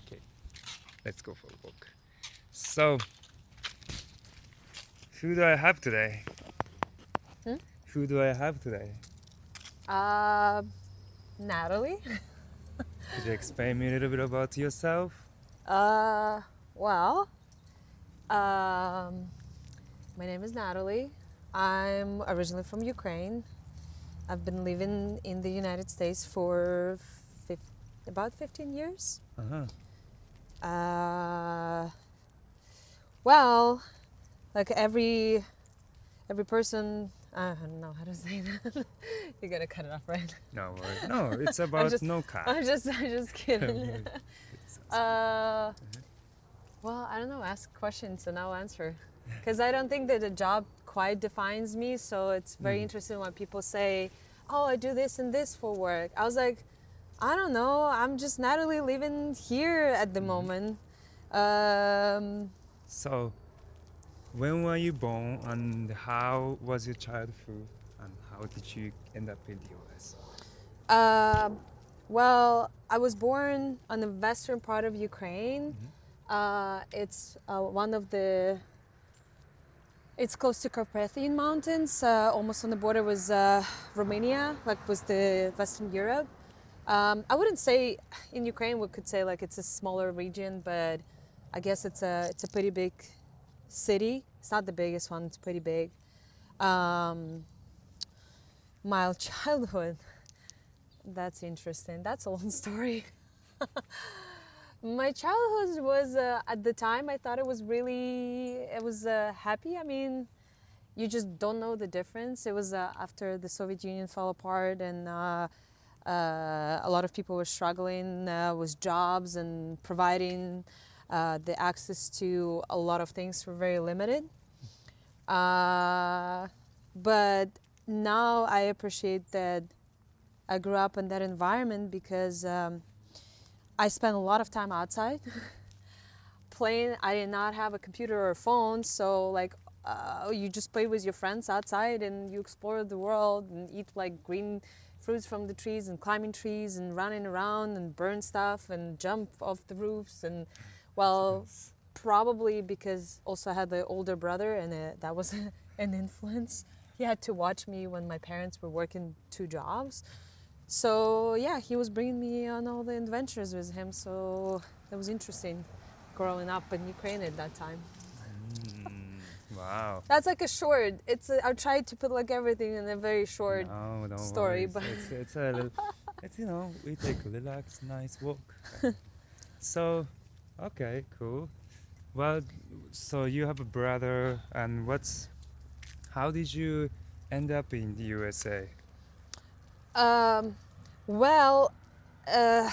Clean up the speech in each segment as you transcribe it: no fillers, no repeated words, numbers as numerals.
Okay, let's go for a walk. So, who do I have today? Hmm? Who do I have today? Uh, Natalie. Could you explain me a little bit about yourself? Uh, well, um, my name is Natalie. I'm originally from Ukraine. I've been living in the United States for about 15 years. Uh-huh. Uh, well, like every person, I don't know how to say that. You're gonna cut it off, right? No worries. No, it's I'm about just, no car. I'm just kidding. Sounds good. Uh, well, I don't know. Ask questions and I'll answer. Because I don't think that a job quite defines me. So it's very interesting when people say, "Oh, I do this and this for work." I was like, I don't know. I'm just Natalie living here at the moment. Um, So, when were you born and how was your childhood and how did you end up in the US? uh, well, I was born on the western part of Ukraine. It's one of the It's close to Carpathian Mountains, almost on the border with Romania, like with the Western Europe. I wouldn't say in Ukraine we could say like it's a smaller region, but I guess it's a pretty big city. It's not the biggest one; it's pretty big. Um, my childhood, that's interesting. That's a long story. My childhood was at the time I thought it was happy. I mean, you just don't know the difference. It was after the Soviet Union fell apart and a lot of people were struggling with jobs and providing the access to a lot of things were very limited. But now I appreciate that I grew up in that environment because I spent a lot of time outside playing. I did not have a computer or a phone, so like you just play with your friends outside and you explore the world and eat like green fruits from the trees and climbing trees and running around and burn stuff and jump off the roofs and well Yes. probably because also I had the older brother and that was an influence. He had to watch me when my parents were working two jobs. So yeah, he was bringing me on all the adventures with him. So that was interesting growing up in Ukraine at that time. Wow. That's like a short. I tried to put like everything in a very short No, don't story, worry. but It's a little, it's we take a relaxed, nice walk. So, okay, cool. Well, so you have a brother, and how did you end up in the USA? um, well, uh,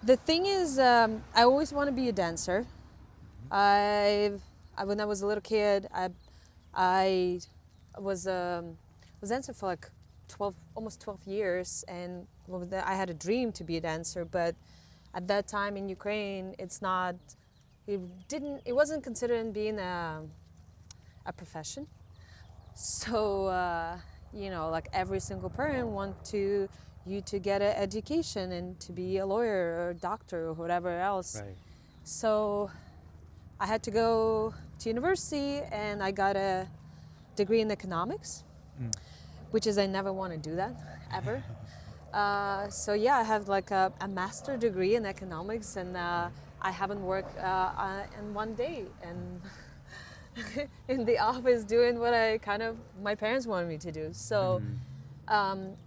the thing is, I always want to be a dancer. I when I was a little kid, I was dancing for like 12, almost 12 years, and I had a dream to be a dancer. But at that time in Ukraine, it wasn't considered being a profession. So like every single parent you to get an education and to be a lawyer or a doctor or whatever else. Right. So I had to go to university and I got a degree in economics, which is I never want to do that ever. So yeah, I have like a master degree in economics and I haven't worked in one day and in the office doing what my parents wanted me to do. So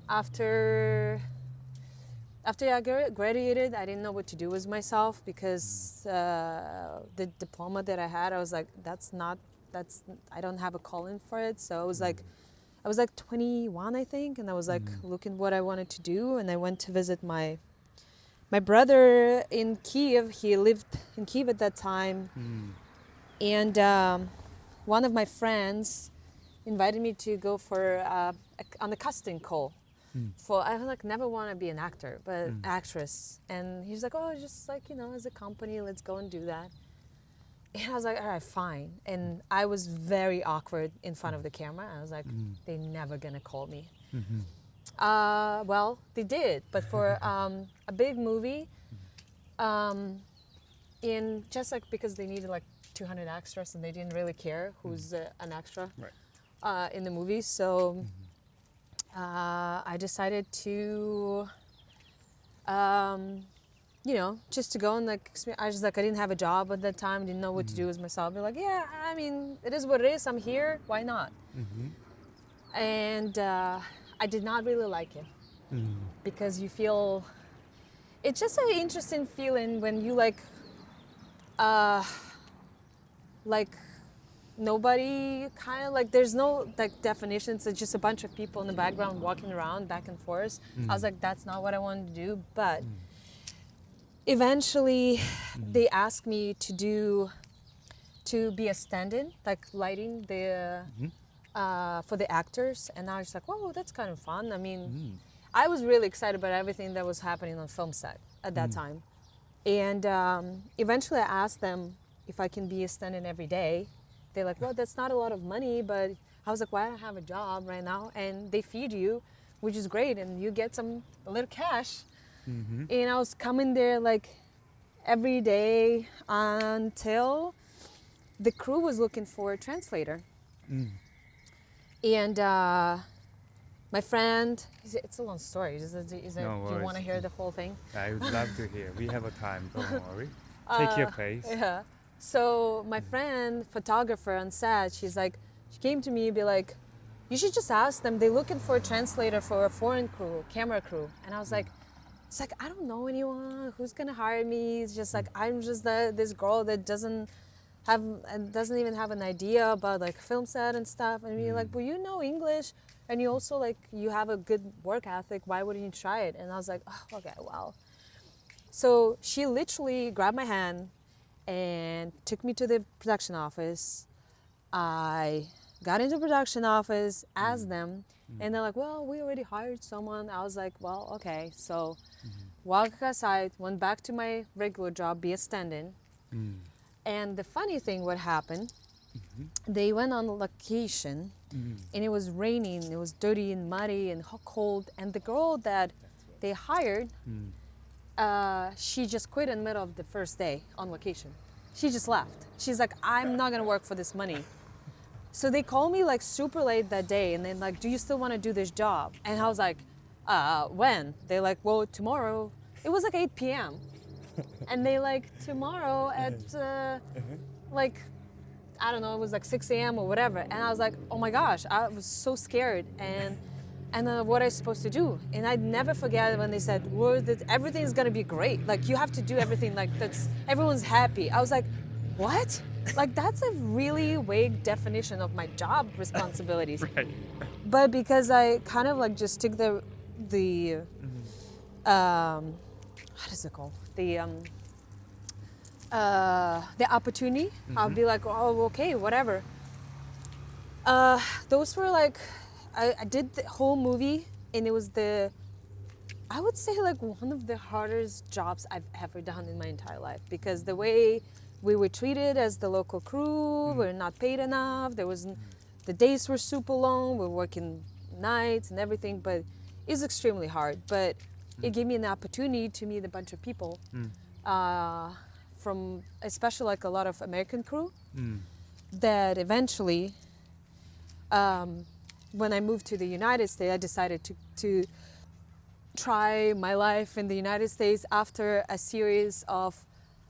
after I graduated, I didn't know what to do with myself because the diploma that I had, I was like, I don't have a calling for it. So I was like 21, I think, and I was like looking what I wanted to do, and I went to visit my brother in Kiev. He lived in Kiev at that time, and one of my friends invited me to go for on a casting call. For I like never want to be an actor, but actress. And he's like, oh, just like as a company, let's go and do that. And I was like, all right, fine. And I was very awkward in front of the camera. I was like, they're never gonna call me. Well, they did, but for a big movie, Um, in just like because they needed like 200 extras and they didn't really care who's an extra Right. in the movie. So I decided to, you know, just to go and like, I was like, I didn't have a job at that time, didn't know what to do with myself. Be like, yeah, I mean, it is what it is. I'm here. Why not? And I did not really like it because you feel, it's just an interesting feeling when you like nobody kind of like there's no like definitions. It's just a bunch of people in the background walking around back and forth. I was like, that's not what I wanted to do. But eventually they asked me to be a stand-in, like lighting the for the actors, and I was like, whoa, that's kind of fun. I mean, I was really excited about everything that was happening on film set at that time. And eventually I asked them if I can be a stand-in every day. They're like, well, that's not a lot of money, but I was like, well, I don't have a job right now, and they feed you, which is great, and you get a little cash. And I was coming there like every day until the crew was looking for a translator. And my friend, it's a long story. No do you worries. want to hear the whole thing? I would love to hear. We have a time. Don't worry. Take your pace. Yeah. So my friend, photographer on set, she came to me and be like, you should just ask them. They're looking for a translator for a foreign crew, camera crew. And I was like, it's like, I don't know anyone who's gonna hire me. It's just like, I'm just this girl that doesn't even have an idea about like film set and stuff. And you're like, well, you know English, and you also like, you have a good work ethic. Why wouldn't you try it? And I was like, oh, okay, well. So she literally grabbed my hand and took me to the production office. I got into production office, asked them, and they're like, well, we already hired someone. I was like, well, okay. So walked aside, went back to my regular job, be a stand-in. And the funny thing, what happened, they went on location and it was raining, it was dirty and muddy and cold. And the girl that they hired, she just quit in the middle of the first day on location. She just left. She's like, I'm not gonna work for this money. So they called me like super late that day and then like, do you still wanna do this job? And I was like, when? They're like, well, tomorrow. It was like 8 p.m. And they like, tomorrow at like, I don't know, it was like 6 a.m. or whatever. And I was like, oh my gosh, I was so scared. And what I was supposed to do. And I'd never forget when they said, well, everything's gonna be great. Like, you have to do everything like everyone's happy. I was like, what? Like, that's a really vague definition of my job responsibilities. Right. But because I kind of like just took the what is it called? The opportunity, I'll be like, oh, okay, whatever. Those were like, I did the whole movie, and it was I would say like one of the hardest jobs I've ever done in my entire life, because the way we were treated as the local crew, we were not paid enough. The days were super long. We were working nights and everything, but it's extremely hard. But it gave me an opportunity to meet a bunch of people, from especially like a lot of American crew, that eventually, when I moved to the United States, I decided to try my life in the United States after a series of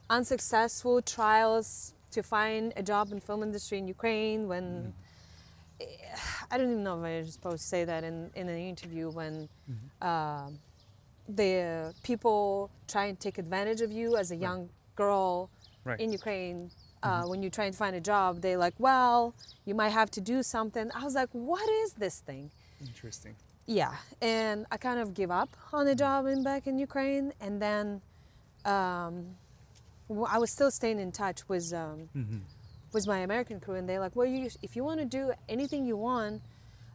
unsuccessful trials to find a job in film industry in Ukraine. When I don't even know if I'm supposed to say that in an interview, when the people try and take advantage of you as a young girl in Ukraine. When you're trying to find a job, they're like, well, you might have to do something. I was like, what is this thing? Interesting. Yeah, and I kind of give up on the job back in Ukraine. And then I was still staying in touch with my American crew, and they're like, well, if you want to do anything you want,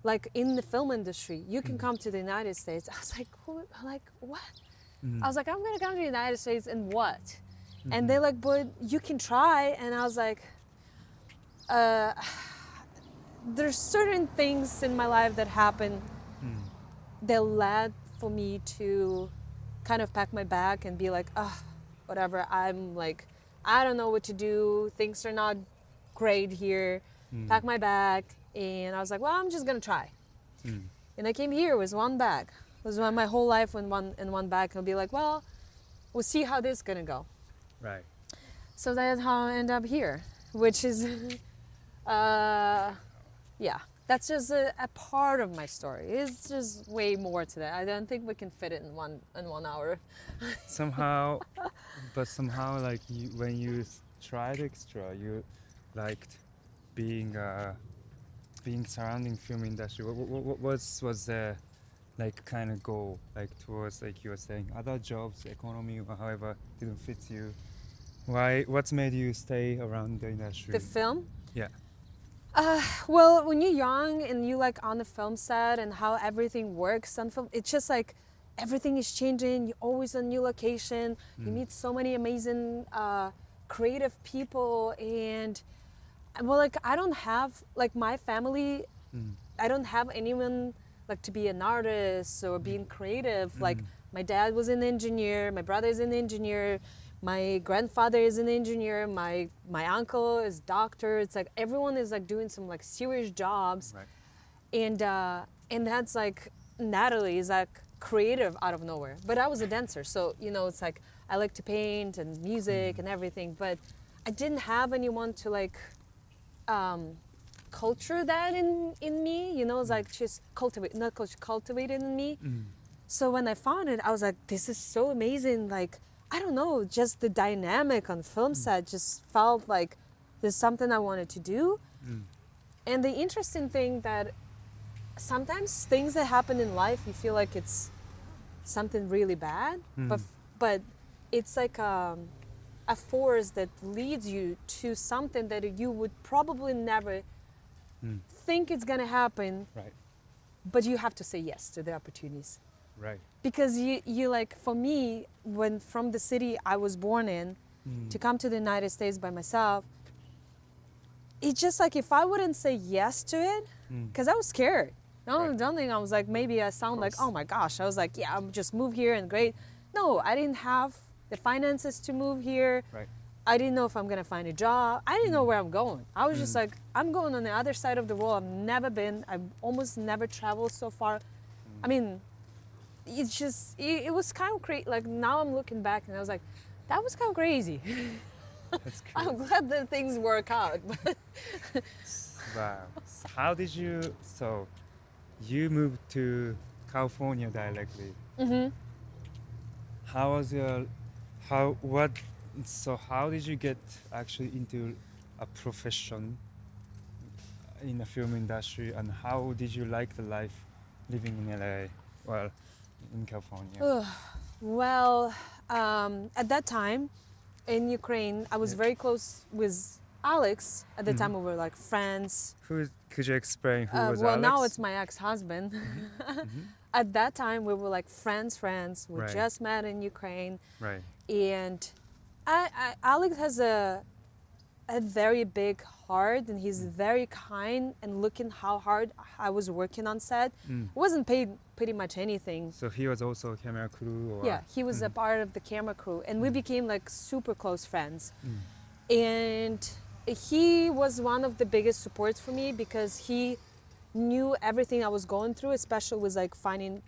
like in the film industry, you can come to the United States. I was like, what? I was like, I'm gonna come to the United States and what? And they're like, but you can try. And I was like, there's certain things in my life that happened that led for me to kind of pack my bag and be like, whatever. I'm like, I don't know what to do. Things are not great here. Pack my bag. And I was like, well, I'm just going to try. And I came here with one bag. It was my whole life in one bag. I'll be like, well, we'll see how this is going to go. Right. So that's how I end up here, which is, yeah, that's just a part of my story. It's just way more to that. I don't think we can fit it in one hour. Somehow, but somehow, like when you tried extra, you liked being surrounding film industry. What was the like kind of goal, like towards, like you were saying, other jobs, economy, or however didn't fit you? What's made you stay around the industry? The film? Yeah. Well, when you're young and you like on the film set and how everything works on film, it's just like everything is changing. You're always on new location. You meet so many amazing creative people, and well, like I don't have like my family. I don't have anyone like to be an artist or being creative. Like my dad was an engineer. My brother is an engineer. My grandfather is an engineer. My uncle is doctor. It's like everyone is like doing some like serious jobs, Right. And that's like Natalie is like creative out of nowhere. But I was a dancer, so you know it's like I like to paint and music and everything. But I didn't have anyone to like culture that in me. You know, it's like just cultivate it in me. So when I found it, I was like, this is so amazing. Like, I don't know, just the dynamic on film set just felt like there's something I wanted to do. And the interesting thing that sometimes things that happen in life, you feel like it's something really bad, but it's like a force that leads you to something that you would probably never think it's gonna happen, Right. but you have to say yes to the opportunities. Right. Because you like, for me, when from the city I was born in to come to the United States by myself, it's just like if I wouldn't say yes to it, because I was scared. Right. Don't think I was like, maybe I sound like, oh my gosh. I was like, yeah, I'm just move here and great. No, I didn't have the finances to move here. Right. I didn't know if I'm gonna find a job. I didn't know where I'm going. I was just like, I'm going on the other side of the world. I've never been. I've almost never traveled so far. I mean, it's just, it was kind of crazy. Like now I'm looking back and I was like, that was kind of crazy. That's I'm cool. glad that things work out. But Wow. How did you? So, you moved to California directly. How was your? How what? So how did you get actually into a profession in the film industry, and how did you like the life living in LA? Well, in California. well, at that time in Ukraine, I was very close with Alex. At the time, we were like friends. Could you explain who was Well, Alex? now it's my ex-husband. At that time, we were like friends. We Right. just met in Ukraine, Right. and Alex has a very big heart, and he's very kind. And looking how hard I was working on set, wasn't paid pretty much anything. So he was also a camera crew, or? Yeah, he was a part of the camera crew, and we became like super close friends. And he was one of the biggest supports for me because he knew everything I was going through, especially with like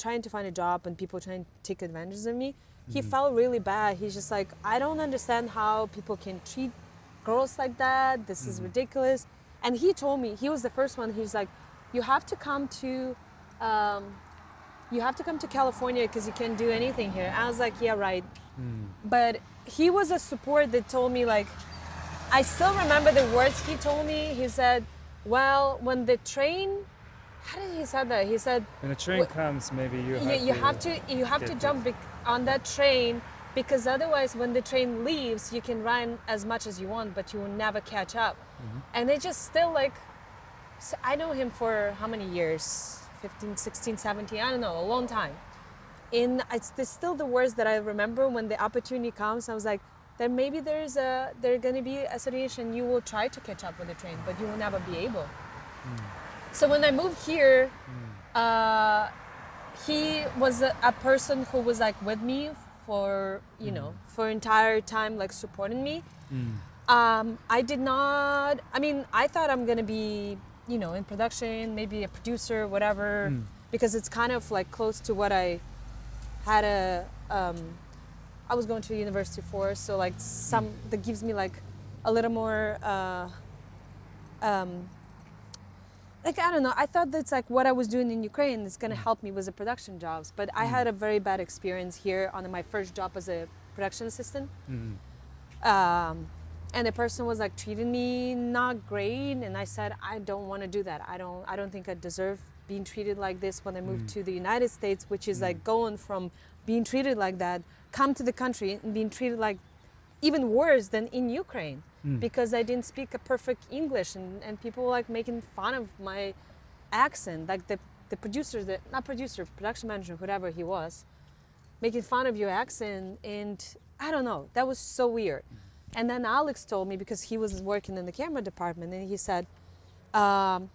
trying to find a job and people trying to take advantage of me. He felt really bad. He's just like, I don't understand how people can treat girls like that. This is ridiculous. And he told me, he was the first one. He's like, you have to come to California because you can't do anything here. I was like, yeah, right. But he was a support that told me, like, I still remember the words he told me. He said, well, when the train, how did he say that? He said, When a train comes, maybe you have you have to get jump on that train, because otherwise when the train leaves, you can run as much as you want, but you will never catch up. And they just still like, so I know him for how many years? 15, 16, 17, I don't know, a long time. And it's still the words that I remember when the opportunity comes. I was like, then maybe there's going to be a situation you will try to catch up with the train, but you will never be able. So when I moved here, he was a person who was like with me for for entire time like supporting me. I did not. I mean, I thought I'm gonna be in production, maybe a producer, whatever, because it's kind of like close to what I had I was going to university for, so like some that gives me like a little more like I don't know. I thought that's like what I was doing in Ukraine is gonna help me with the production jobs, but I had a very bad experience here on my first job as a production assistant. And the person was like treating me not great, and I said I don't want to do that. I don't think I deserve being treated like this when I moved to the United States, which is like going from being treated like that, come to the country and being treated like even worse than in Ukraine because I didn't speak a perfect English, and people were like making fun of my accent, like the producer, not producer, production manager, whatever he was, making fun of your accent, and I don't know, that was so weird. And then Alex told me, because he was working in the camera department, and he said,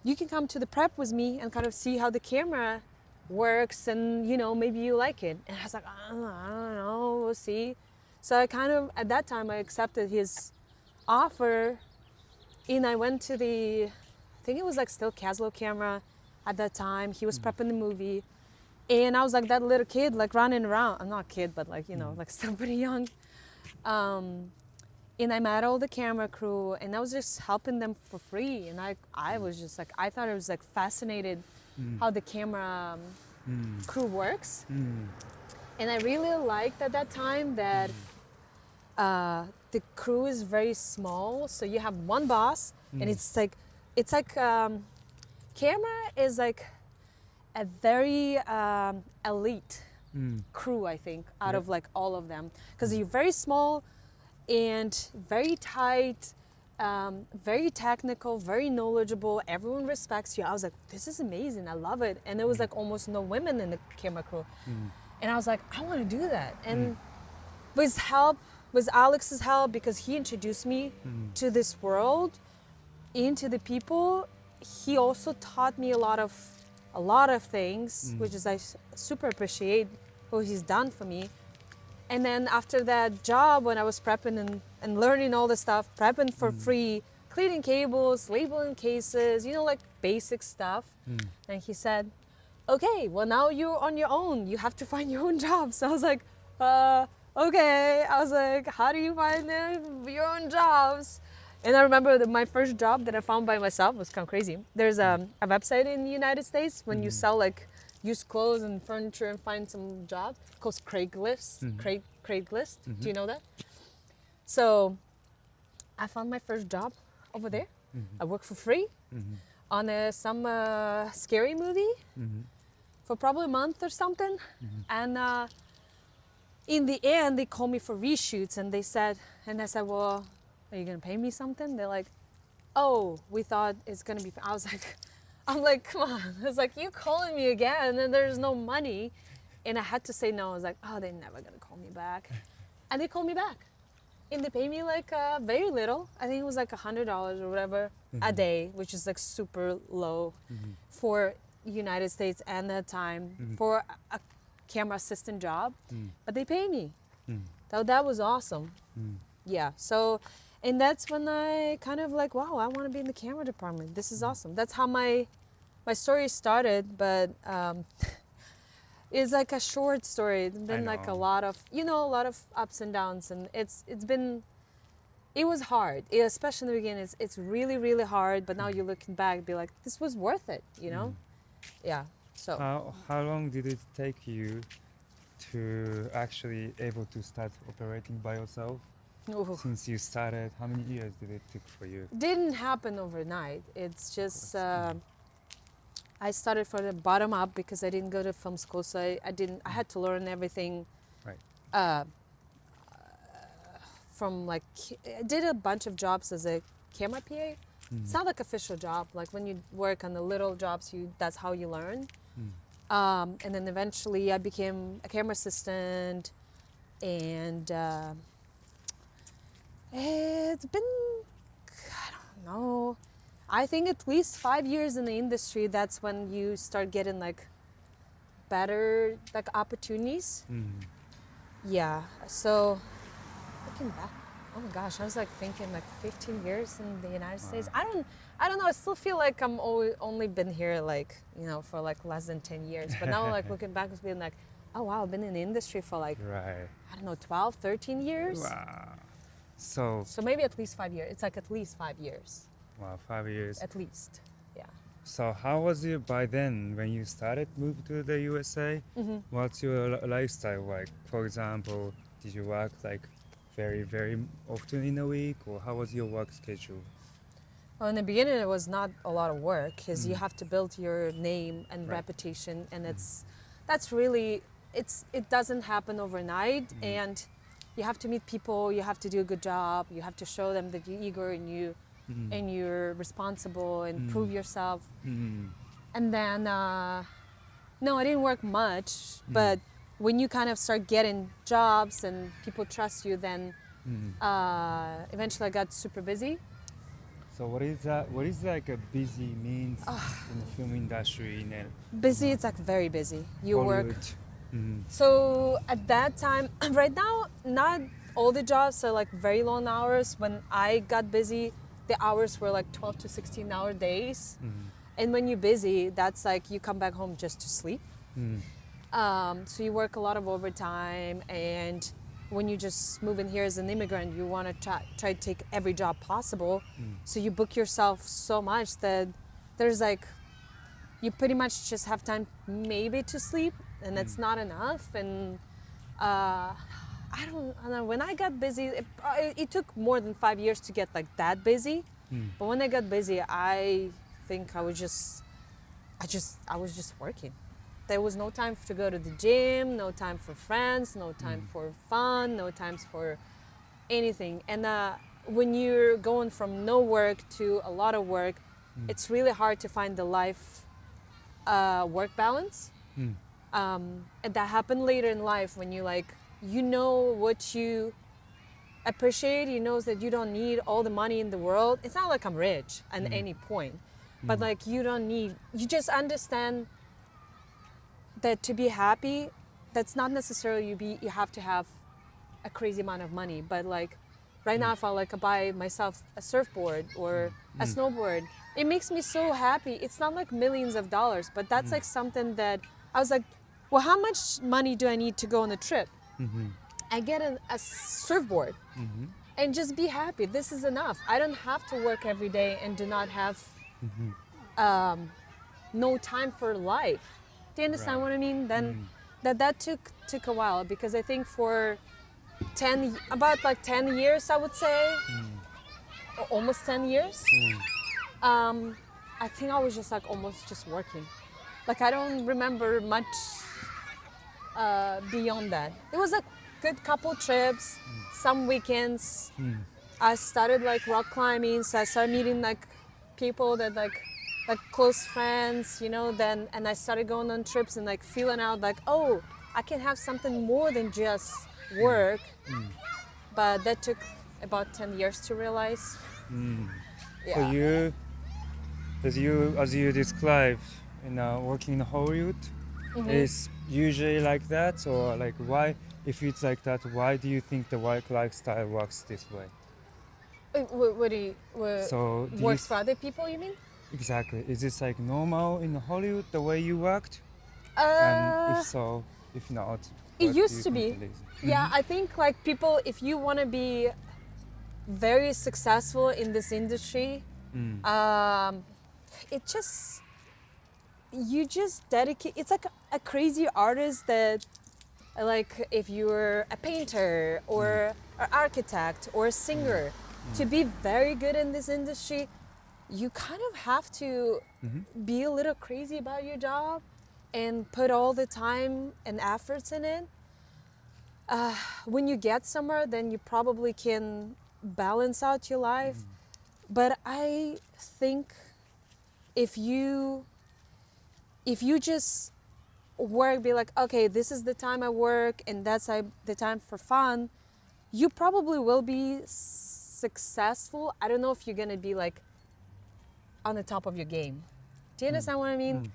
you can come to the prep with me and kind of see how the camera works, and maybe you like it. And I was like, I don't know, we'll see. So I kind of, at that time, I accepted his offer, and I went to I think it was like still Caslo camera at that time. He was prepping the movie, and I was like that little kid, like running around. I'm not a kid, but like, like still pretty young. And I met all the camera crew, and I was just helping them for free. And I was just like, I thought I was like fascinated how the camera crew works. And I really liked at that time that the crew is very small. So you have one boss, and it's like camera is like a very elite crew, I think, out of like all of them, because you're very small and very tight, very technical, very knowledgeable. Everyone respects you. I was like, this is amazing. I love it. And there was like almost no women in the camera crew. And I was like, I want to do that. And with Alex's help, because he introduced me to this world, into the people, he also taught me a lot of things, which is I super appreciate what he's done for me. And then after that job, when I was prepping and learning all the stuff, prepping for free, cleaning cables, labeling cases, like basic stuff. And he said, okay, well, now you're on your own. You have to find your own job. So I was like, okay. I was like, how do you find your own jobs? And I remember that my first job that I found by myself was kind of crazy. There's a website in the United States when you sell like used clothes and furniture and find some job called Craigslist. Craigslist. Do you know that? So I found my first job over there. I worked for free on some scary movie for probably a month or something. And in the end, they called me for reshoots, and I said, well, are you gonna pay me something? They're like, oh, we thought it's gonna be. I'm like, come on. It's like, you calling me again and there's no money. And I had to say no. I was like, oh, they're never gonna call me back. And they called me back. And they paid me like very little. I think it was like $100 or whatever a day, which is like super low for United States and that time for a camera assistant job. But they paid me. So that was awesome. Yeah. So, and that's when I kind of like, wow, I want to be in the camera department. This is awesome. That's how my story started, but it's like a short story. It's been like a lot of ups and downs, and it was hard, especially in the beginning. It's really, really hard, but now you're looking back, be like, this was worth it, Yeah. So how long did it take you to actually able to start operating by yourself? Since you started, how many years did it take for you? Didn't happen overnight. It's just I started from the bottom up because I didn't go to film school, so I had to learn everything. Right. From like, I did a bunch of jobs as a camera PA. It's not like official job. Like when you work on the little jobs, that's how you learn. And then eventually I became a camera assistant, and it's been, I don't know, I think at least 5 years in the industry. That's when you start getting like better like opportunities. Yeah. So looking back, oh my gosh, I was like thinking like 15 years in the United States. Wow. I don't know. I still feel like I'm always, only been here like, for like less than 10 years. But now like looking back, it's been like, oh wow, I've been in the industry for like, Right. I don't know, 12, 13 years. Wow. So, So maybe at least 5 years. It's like at least 5 years, wow, 5 years. at least. Yeah. So how was it by then when you started move to the USA? What's your lifestyle like? For example, did you work like very, very often in a week, or how was your work schedule? Well, in the beginning, it was not a lot of work because you have to build your name and Right. reputation, and that's really it doesn't happen overnight, and you have to meet people, you have to do a good job, you have to show them that you're eager and you're responsible and prove yourself. Mm. And then no, I didn't work much, but when you kind of start getting jobs and people trust you, then eventually I got super busy. So what is that? What is like a busy means in the film industry in Busy, it's like very busy. You work. Hollywood? Mm. So at that time, right now, not all the jobs are like very long hours. When I got busy, the hours were like 12 to 16-hour days. And when you're busy, that's like you come back home just to sleep. So you work a lot of overtime, and when you just move in here as an immigrant, you want to try to take every job possible. So you book yourself so much that there's like, you pretty much just have time maybe to sleep, and that's not enough. And I don't know, when I got busy, it took more than 5 years to get like that busy. But when I got busy, I think I was just working. There was no time to go to the gym, no time for friends, no time for fun, no time for anything. And when you're going from no work to a lot of work, it's really hard to find the life work balance. And that happened later in life when you know what you appreciate. You know that you don't need all the money in the world. It's not like I'm rich at any point, but like you just understand that to be happy, that's not necessarily you have to have a crazy amount of money. But like right now, if I buy myself a surfboard or a snowboard, it makes me so happy. It's not like millions of dollars, but that's like something that I was like, well, how much money do I need to go on a trip? I get a surfboard and just be happy. This is enough. I don't have to work every day and do not have no time for life. Do you understand Right. what I mean? Then that took a while, because I think for about 10 years, I would say, or almost 10 years, I think I was just like almost just working. Like I don't remember much beyond that. It was a good couple trips, some weekends. I started like rock climbing, so I started meeting like people that like close friends, then, and I started going on trips and like feeling out like, oh, I can have something more than just work. But that took about 10 years to realize. For you, as you described, working in Hollywood, is usually like that, or like why? If it's like that, why do you think the work lifestyle works this way? So do you Works for other people, you mean? exactly? Is this like normal in Hollywood the way you worked? And if so, if not, It what do used you to think be. it is? Yeah, I think like people, if you want to be very successful in this industry, it just, you just dedicate. It's like a crazy artist that, like if you're a painter or an architect or a singer, to be very good in this industry, you kind of have to be a little crazy about your job and put all the time and efforts in it. When you get somewhere, then you probably can balance out your life. But I think if you just work, be like, okay, this is the time I work and that's the time for fun, you probably will be successful. I don't know if you're gonna be like on the top of your game. Do you understand what I mean?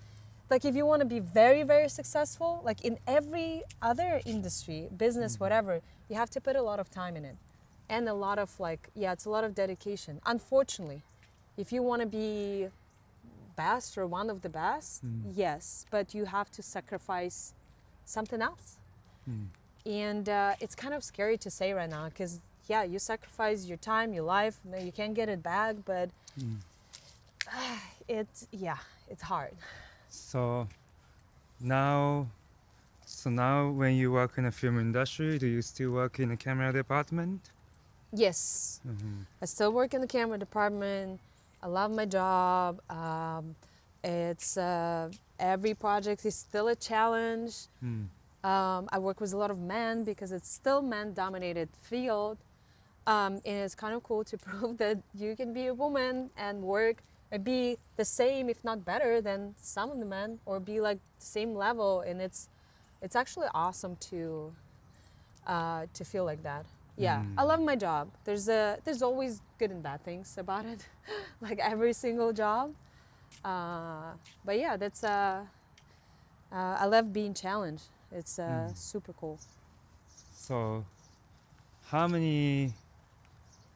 like if you want to be very, very successful, like in every other industry, business, whatever, you have to put a lot of time in it. And a lot of like, yeah, it's a lot of dedication. Unfortunately, if you want to be best or one of the best, yes, but you have to sacrifice something else. And it's kind of scary to say right now because, yeah, you sacrifice your time, your life, you can't get it back, but it's hard. So now, when you work in the film industry, do you still work in the camera department? Yes, I still work in the camera department. I love my job. It's every project is still a challenge. I work with a lot of men because it's still men-dominated field, and it's kind of cool to prove that you can be a woman and work and be the same, if not better, than some of the men, or be like the same level. And it's actually awesome to feel like that. Yeah, I love my job. There's always good and bad things about it, like every single job. But yeah, that's I love being challenged. It's super cool. So how many?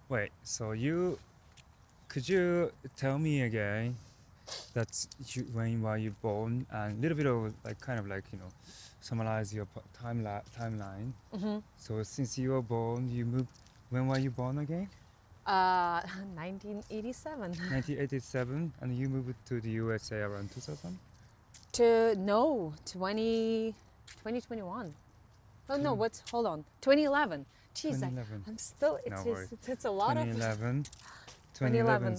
Wait. So could you tell me again that when were you born and a little bit of like kind of like summarize your timeline. So since you were born, you moved. When were you born again? 1987. 1987, and you moved to the USA around 2000. 2021. Oh no, what's hold on. 2011. Jeez, 2011. I'm still No worries. it's a lot 2011. of 2011.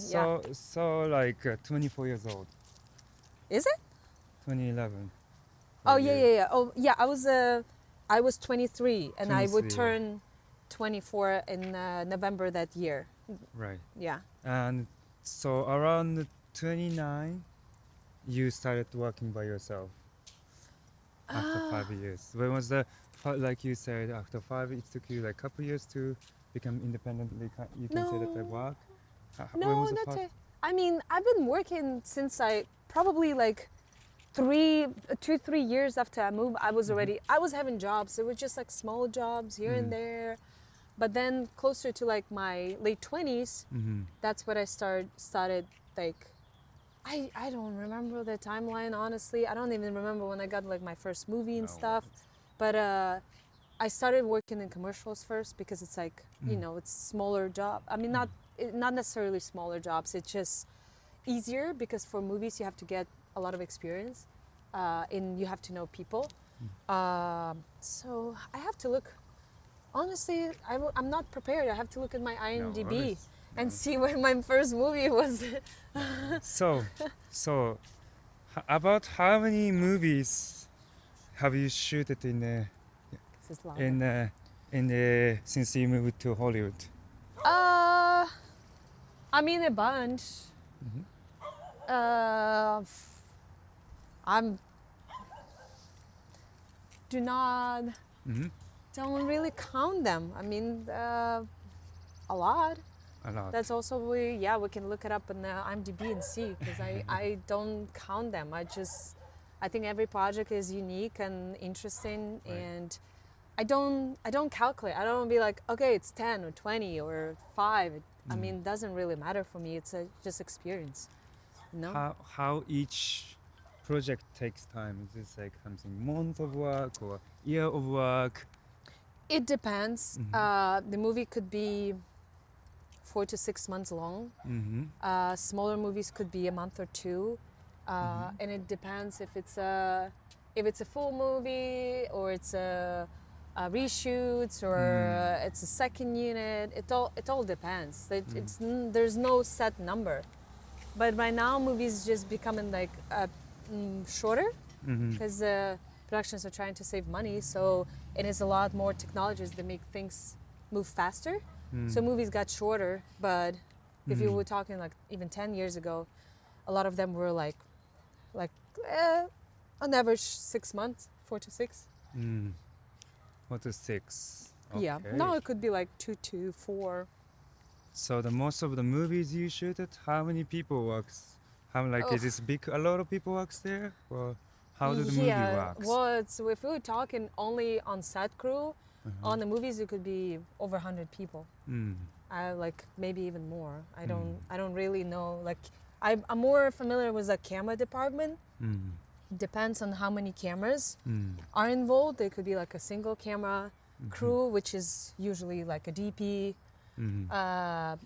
So like 24 years old. Is it? 2011. Oh Were yeah, you- yeah, yeah. Oh yeah, I was 23 and I would 23, turn 24 in November that year. Right. Yeah. And so around 29, you started working by yourself after 5 years. When was like you said, after 5, it took you like a couple years to become independently, you can say that at No. work? When No, was the not first? I mean, I've been working since I probably like 3 years after I moved. I was having jobs. It was just like small jobs here and there. But then closer to like my late 20s, that's what I started like, I don't remember the timeline, honestly. I don't even remember when I got like my first movie and No stuff. But I started working in commercials first because it's like, it's smaller job. I mean, not necessarily smaller jobs. It's just easier because for movies you have to get a lot of experience and you have to know people. So I have to look. Honestly, I'm not prepared. I have to look at my IMDb worries. and see when my first movie was. So about how many movies have you shooted This is loud. since you moved to Hollywood? I mean a bunch. I'm do not don't really count them. I mean a lot. A lot. That's also we can look it up in the IMDb and see because I don't count them. I think every project is unique and interesting, Right. and I don't calculate. I don't be like, okay, it's 10 or 20 or 5. I mean, it doesn't really matter for me. It's just experience. No. How each project takes time? Is this like something month of work or year of work? It depends. The movie could be 4 to 6 months long. Smaller movies could be a month or two, and it depends if it's a full movie or it's a reshoots or it's a second unit. It all depends. There's no set number, but right now movies just becoming like shorter because productions are trying to save money. So it is a lot more technologies that make things move faster. So movies got shorter, but if you were talking like even 10 years ago, a lot of them were like on average 6 months, 4 to 6. 4 to 6. Yeah. Okay. Now it could be like 2 to 4. So the most of the movies you shooted, how many people works How like Oh. is this big? A lot of people works there, or how do the movie Yeah, works? well, if we were talking only on set crew, on the movies it could be over 100 people. Mm. I like maybe even more. I don't really know. Like I'm more familiar with the camera department. Mm. Depends on how many cameras Mm. are involved. There could be like a single camera crew, which is usually like a DP, Mm.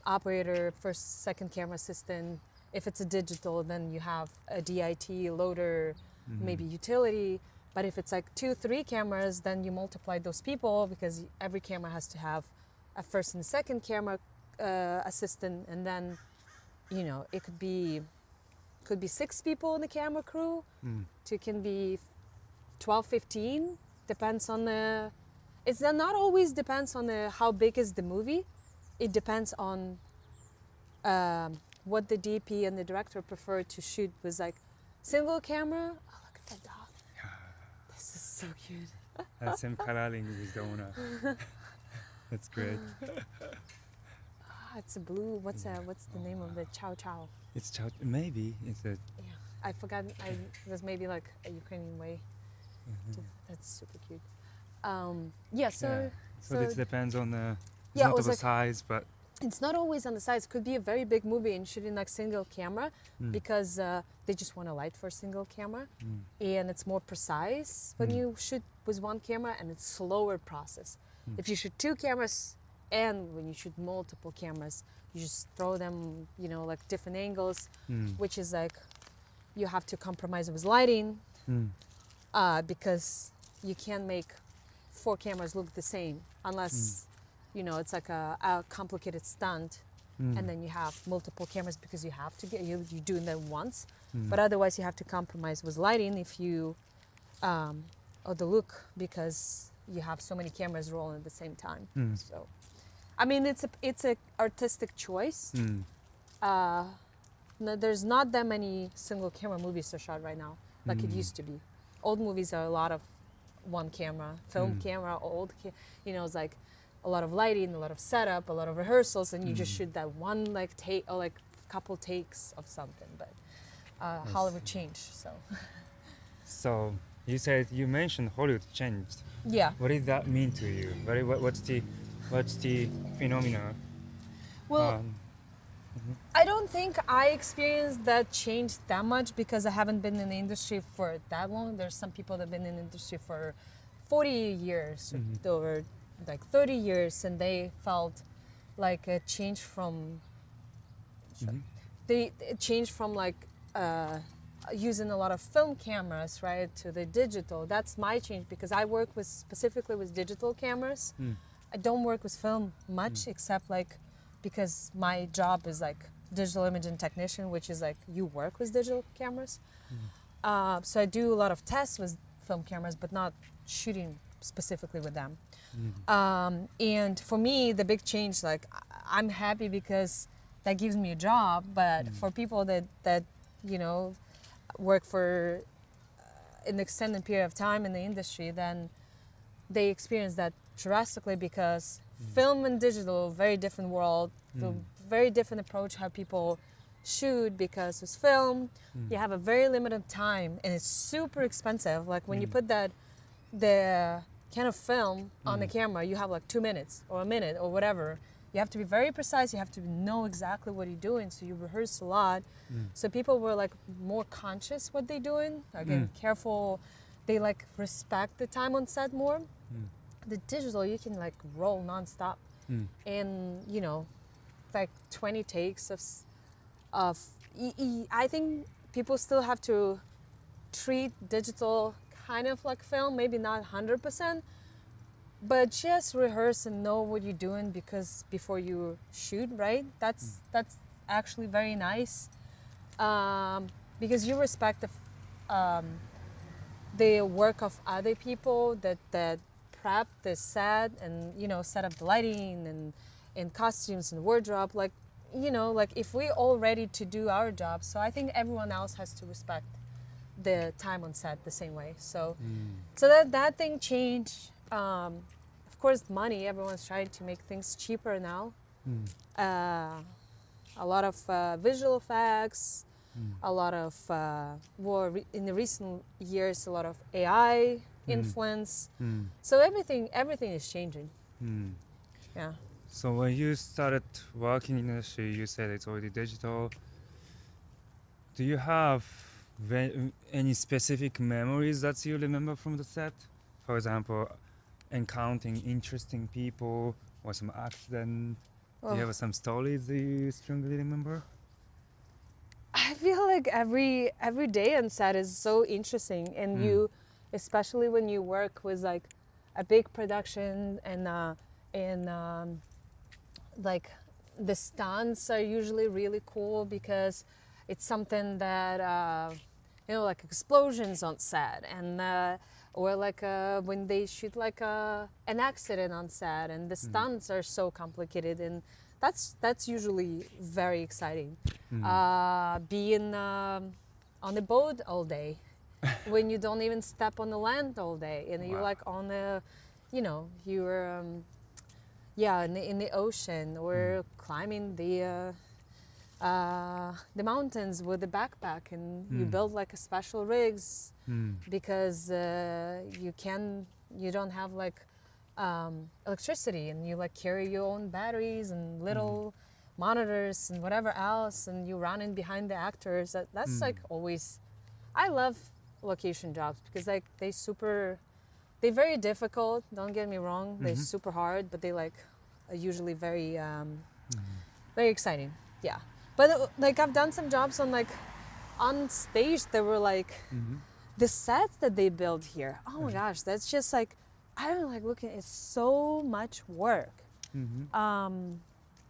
operator, first, second camera assistant. If it's a digital, then you have a DIT, loader, maybe utility. But if it's like 2, 3 cameras, then you multiply those people because every camera has to have a first and second camera assistant, and then it could be 6 people in the camera crew. Mm. It can be 12, 15. Depends on the. It's not always depends on how big is the movie. It depends on what the DP and the director prefer to shoot with, like single camera. Oh, look at that dog. This is so cute. That's him coloring with the owner. That's great. It's a blue. What's the name of the chow chow? It's maybe it's a. Yeah, I forgot. It was maybe like a Ukrainian way. That's super cute. Yeah. So this depends on the. It's Yeah, it not was of a like- size, but it's not always on the sides. It could be a very big movie and shooting like single camera because they just want a light for single camera, and it's more precise when you shoot with one camera, and it's slower process. If you shoot 2 cameras and when you shoot multiple cameras, you just throw them, like different angles, which is like you have to compromise with lighting because you can't make 4 cameras look the same unless it's like a complicated stunt, and then you have multiple cameras because you have to you're doing that once, but otherwise you have to compromise with lighting if you or the look because you have so many cameras rolling at the same time. So I mean it's a artistic choice. No, there's not that many single camera movies to shot right now like it used to be. Old movies are a lot of one camera, film camera, it's like a lot of lighting, a lot of setup, a lot of rehearsals, and you just shoot that one like take or like couple takes of something. But Hollywood changed, so so you mentioned Hollywood changed. yeah. What did that mean to you? What's the phenomena? Well, I don't think I experienced that change that much because I haven't been in the industry for that long. There's some people that have been in the industry for 40 years or like 30 years, and they felt like a change from like using a lot of film cameras, right, to the digital. That's my change because I work specifically with digital cameras. I don't work with film much except like because my job is like digital imaging technician, which is like you work with digital cameras. So I do a lot of tests with film cameras, but not shooting specifically with them. And for me, the big change, like I'm happy because that gives me a job, but for people that work for an extended period of time in the industry, then they experience that drastically because film and digital, very different world, the very different approach how people shoot because with film, you have a very limited time and it's super expensive. Like when you put the can of film on the camera, you have like 2 minutes or a minute or whatever. You have to be very precise. You have to know exactly what you're doing. So you rehearse a lot. So people were like more conscious what they're doing. Again, careful. They like respect the time on set more. The digital, you can like roll nonstop. And like 20 takes of I think people still have to treat digital kind of like film, maybe not 100%, but just rehearse and know what you're doing because before you shoot, right? That's actually very nice because you respect the work of other people that prep the set and set up the lighting and costumes and wardrobe, like if we're all ready to do our job, so I think everyone else has to respect the time on set the same way. So that thing changed. Of course, money. Everyone's trying to make things cheaper now. A lot of visual effects, a lot of, in the recent years, a lot of AI influence. So everything is changing. Yeah. So when you started working in the industry, you said it's already digital. Do you have any specific memories that you remember from the set? For example, encountering interesting people or some accident. Do you Oh, have some stories that you strongly remember? I feel like every day on set is so interesting, and you, especially when you work with like a big production and like the stunts are usually really cool because it's something that like explosions on set and or like when they shoot like an accident on set and the stunts are so complicated, and that's usually very exciting. Being on the boat all day when you don't even step on the land all day and you're like on a, you're in the ocean or climbing the mountains with a backpack, and you build like a special rigs because you don't have like electricity, and you like carry your own batteries and little monitors and whatever else, and you run in behind the actors. That's like always, I love location jobs because like they're very difficult, don't get me wrong. They're super hard, but they like are usually very very exciting. Yeah. But like I've done some jobs on stage that were like the sets that they build here. Oh my gosh, that's just like, I don't like looking, it's so much work.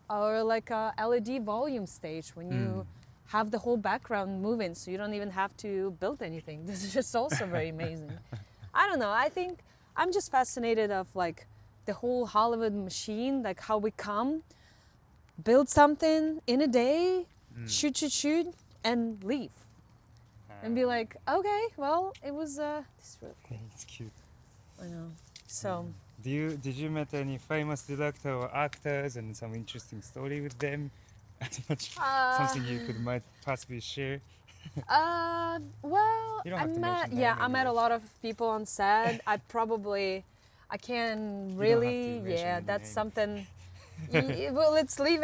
Or like a LED volume stage when you have the whole background moving, so you don't even have to build anything. This is just also very amazing. I don't know, I think I'm just fascinated of like the whole Hollywood machine, like how we come, build something in a day, shoot, and leave. And be like, okay, well, it was this is really cool. It's cute. I know. So Did you met any famous director or actors and some interesting story with them? As much something you might possibly share. well, You don't I have to met mention names I met a anyway. lot of people on set. I can really mention that's names. something. Well, let's leave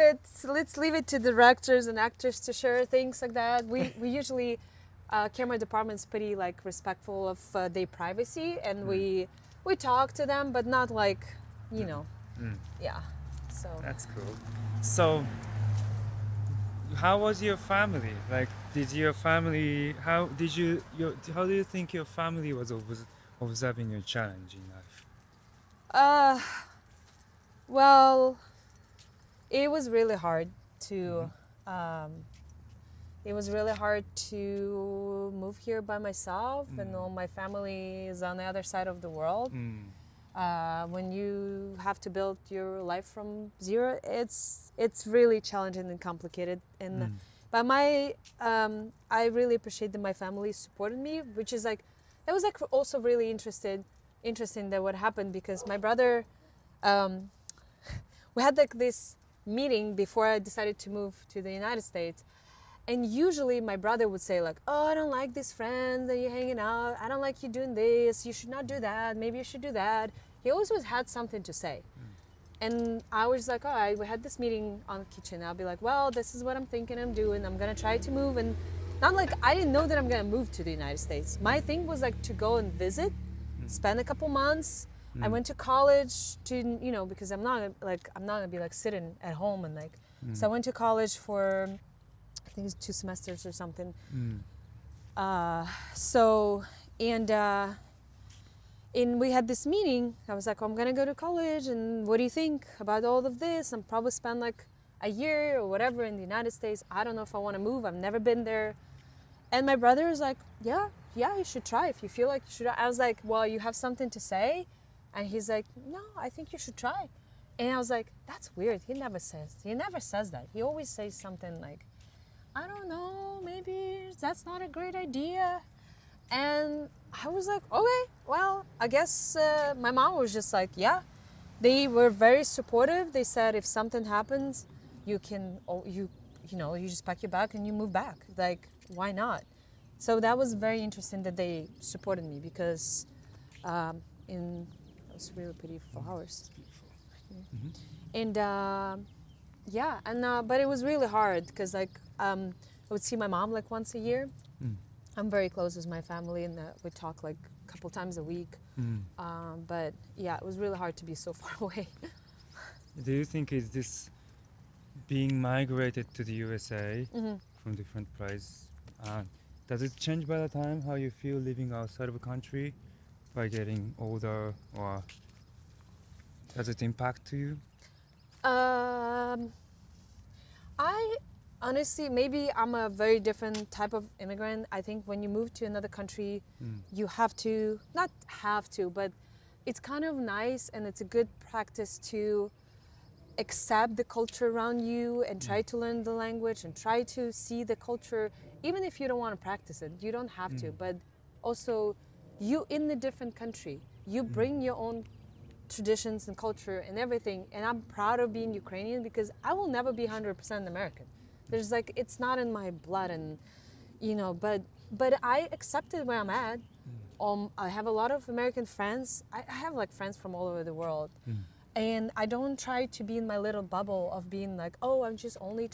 it to directors and actors to share things like that. We usually camera department's pretty like respectful of their privacy, and we talk to them, but not like yeah. So That's cool. So, how was your family? Like, did your family? How do you think your family was observing your challenge in life? well, it was really hard to it was really hard to move here by myself, and all my family is on the other side of the world. When you have to build your life from zero, it's really challenging and complicated. And but I really appreciate that my family supported me, which is like, it was like also really interesting that what happened, because my brother, we had like this meeting before I decided to move to the United States. And usually my brother would say like, oh, I don't like these friends that you're hanging out. I don't like you doing this. You should not do that. Maybe you should do that. He always had something to say. And I was like, all right, we had this meeting on the kitchen. I'll be like, well, this is what I'm thinking I'm doing. I'm going to try to move. And not like, I didn't know that I'm going to move to the United States. My thing was like to go and visit, spend a couple months. I went to college to, because I'm not going to be like sitting at home and like, so I went to college for, I think it's 2 semesters or something. And we had this meeting. I was like, I'm gonna go to college, and what do you think about all of this? I'm probably spend like a year or whatever in the United States. I don't know if I want to move. I've never been there. And my brother was like, yeah, you should try if you feel like you should. I was like, well, you have something to say? And he's like, no, I think you should try. And I was like, that's weird. He never says that. He always says something like, I don't know, maybe that's not a great idea. And I was like, okay, well, I guess my mom was just like, yeah. They were very supportive. They said if something happens, you just pack your bag and you move back. Like, why not? So that was very interesting that they supported me because in it was really pretty flowers. It's beautiful. Mm-hmm. And yeah, and but it was really hard because like I would see my mom like once a year. Mm. I'm very close with my family, and we talk like a couple times a week. Mm. But yeah, it was really hard to be so far away. Do you think is this being migrated to the USA Mm-hmm. from different places? Does it change by the time how you feel living outside of a country by getting older, or does it impact to you? I honestly, maybe I'm a very different type of immigrant. I think when you move to another country, you have to, not have to, but it's kind of nice and it's a good practice to accept the culture around you and try to learn the language and try to see the culture, even if you don't want to practice it. You don't have to, but also you in a different country, you bring your own traditions and culture and everything, and I'm proud of being Ukrainian because I will never be 100% American. There's like, it's not in my blood, and you know, but I accepted where I'm at. I have a lot of American friends. I have like friends from all over the world, and I don't try to be in my little bubble of being like, oh, I'm just only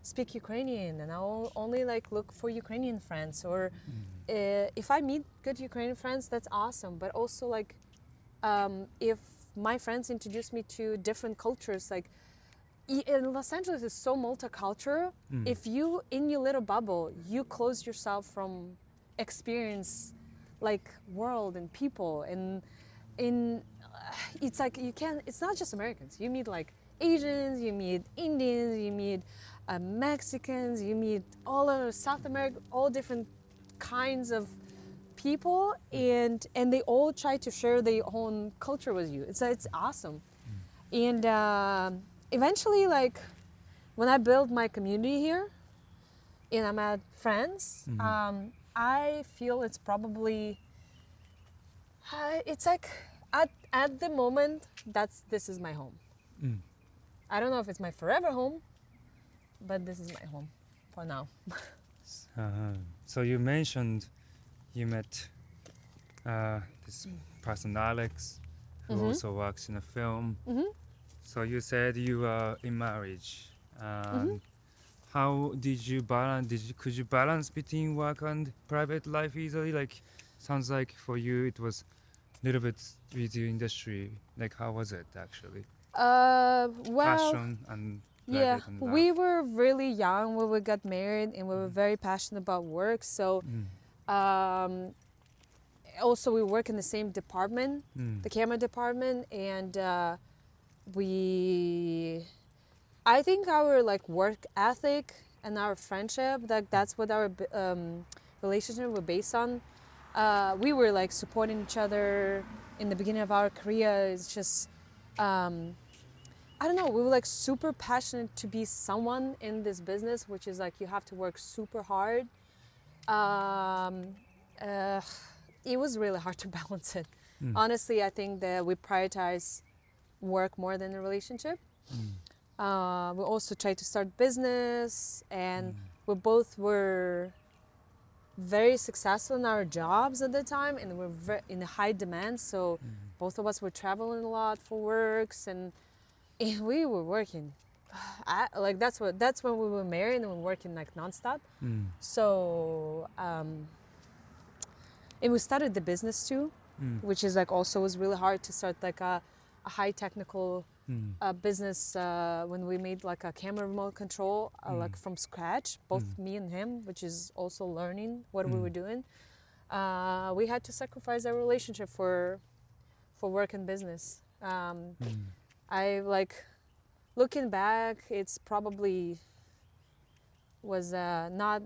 speak Ukrainian, and I'll only like look for Ukrainian friends, or if I meet good Ukrainian friends, that's awesome. But also like, if my friends introduce me to different cultures, like in Los Angeles is so multicultural. If you in your little bubble, you close yourself from experience like world and people, and in it's like you can't, it's not just Americans. You meet like Asians, you meet Indians, you meet Mexicans, you meet all over South America, all different kinds of people, and they all try to share their own culture with you. It's awesome. And eventually, like when I build my community here and I'm at friends, I feel it's probably it's like at the moment this is my home. I don't know if it's my forever home, but this is my home for now. So you mentioned you met this person Alex, who also works in a film. So you said you are in marriage. How did you balance? Could you balance between work and private life easily? Like, sounds like for you it was a little bit with your industry. Like, how was it actually? Well, Passion and yeah, private and love. we were really young when we got married, and we were very passionate about work. So, also we work in the same department, the camera department, and I think our like work ethic and our friendship, that's what our relationship were based on. We were like supporting each other in the beginning of our career. It's just, I don't know, we were like super passionate to be someone in this business, which is like you have to work super hard. It was really hard to balance it. Honestly, I think that we prioritize work more than the relationship. We also tried to start business, and we both were very successful in our jobs at the time, and we're in high demand. So both of us were traveling a lot for works, and we were working. Like that's when we were married, and we were working like nonstop. So and we started the business too, which is like also was really hard to start like a high technical business when we made like a camera remote control like from scratch, both me and him, which is also learning what we were doing. We had to sacrifice our relationship for work and business. I like looking back, it's probably was not,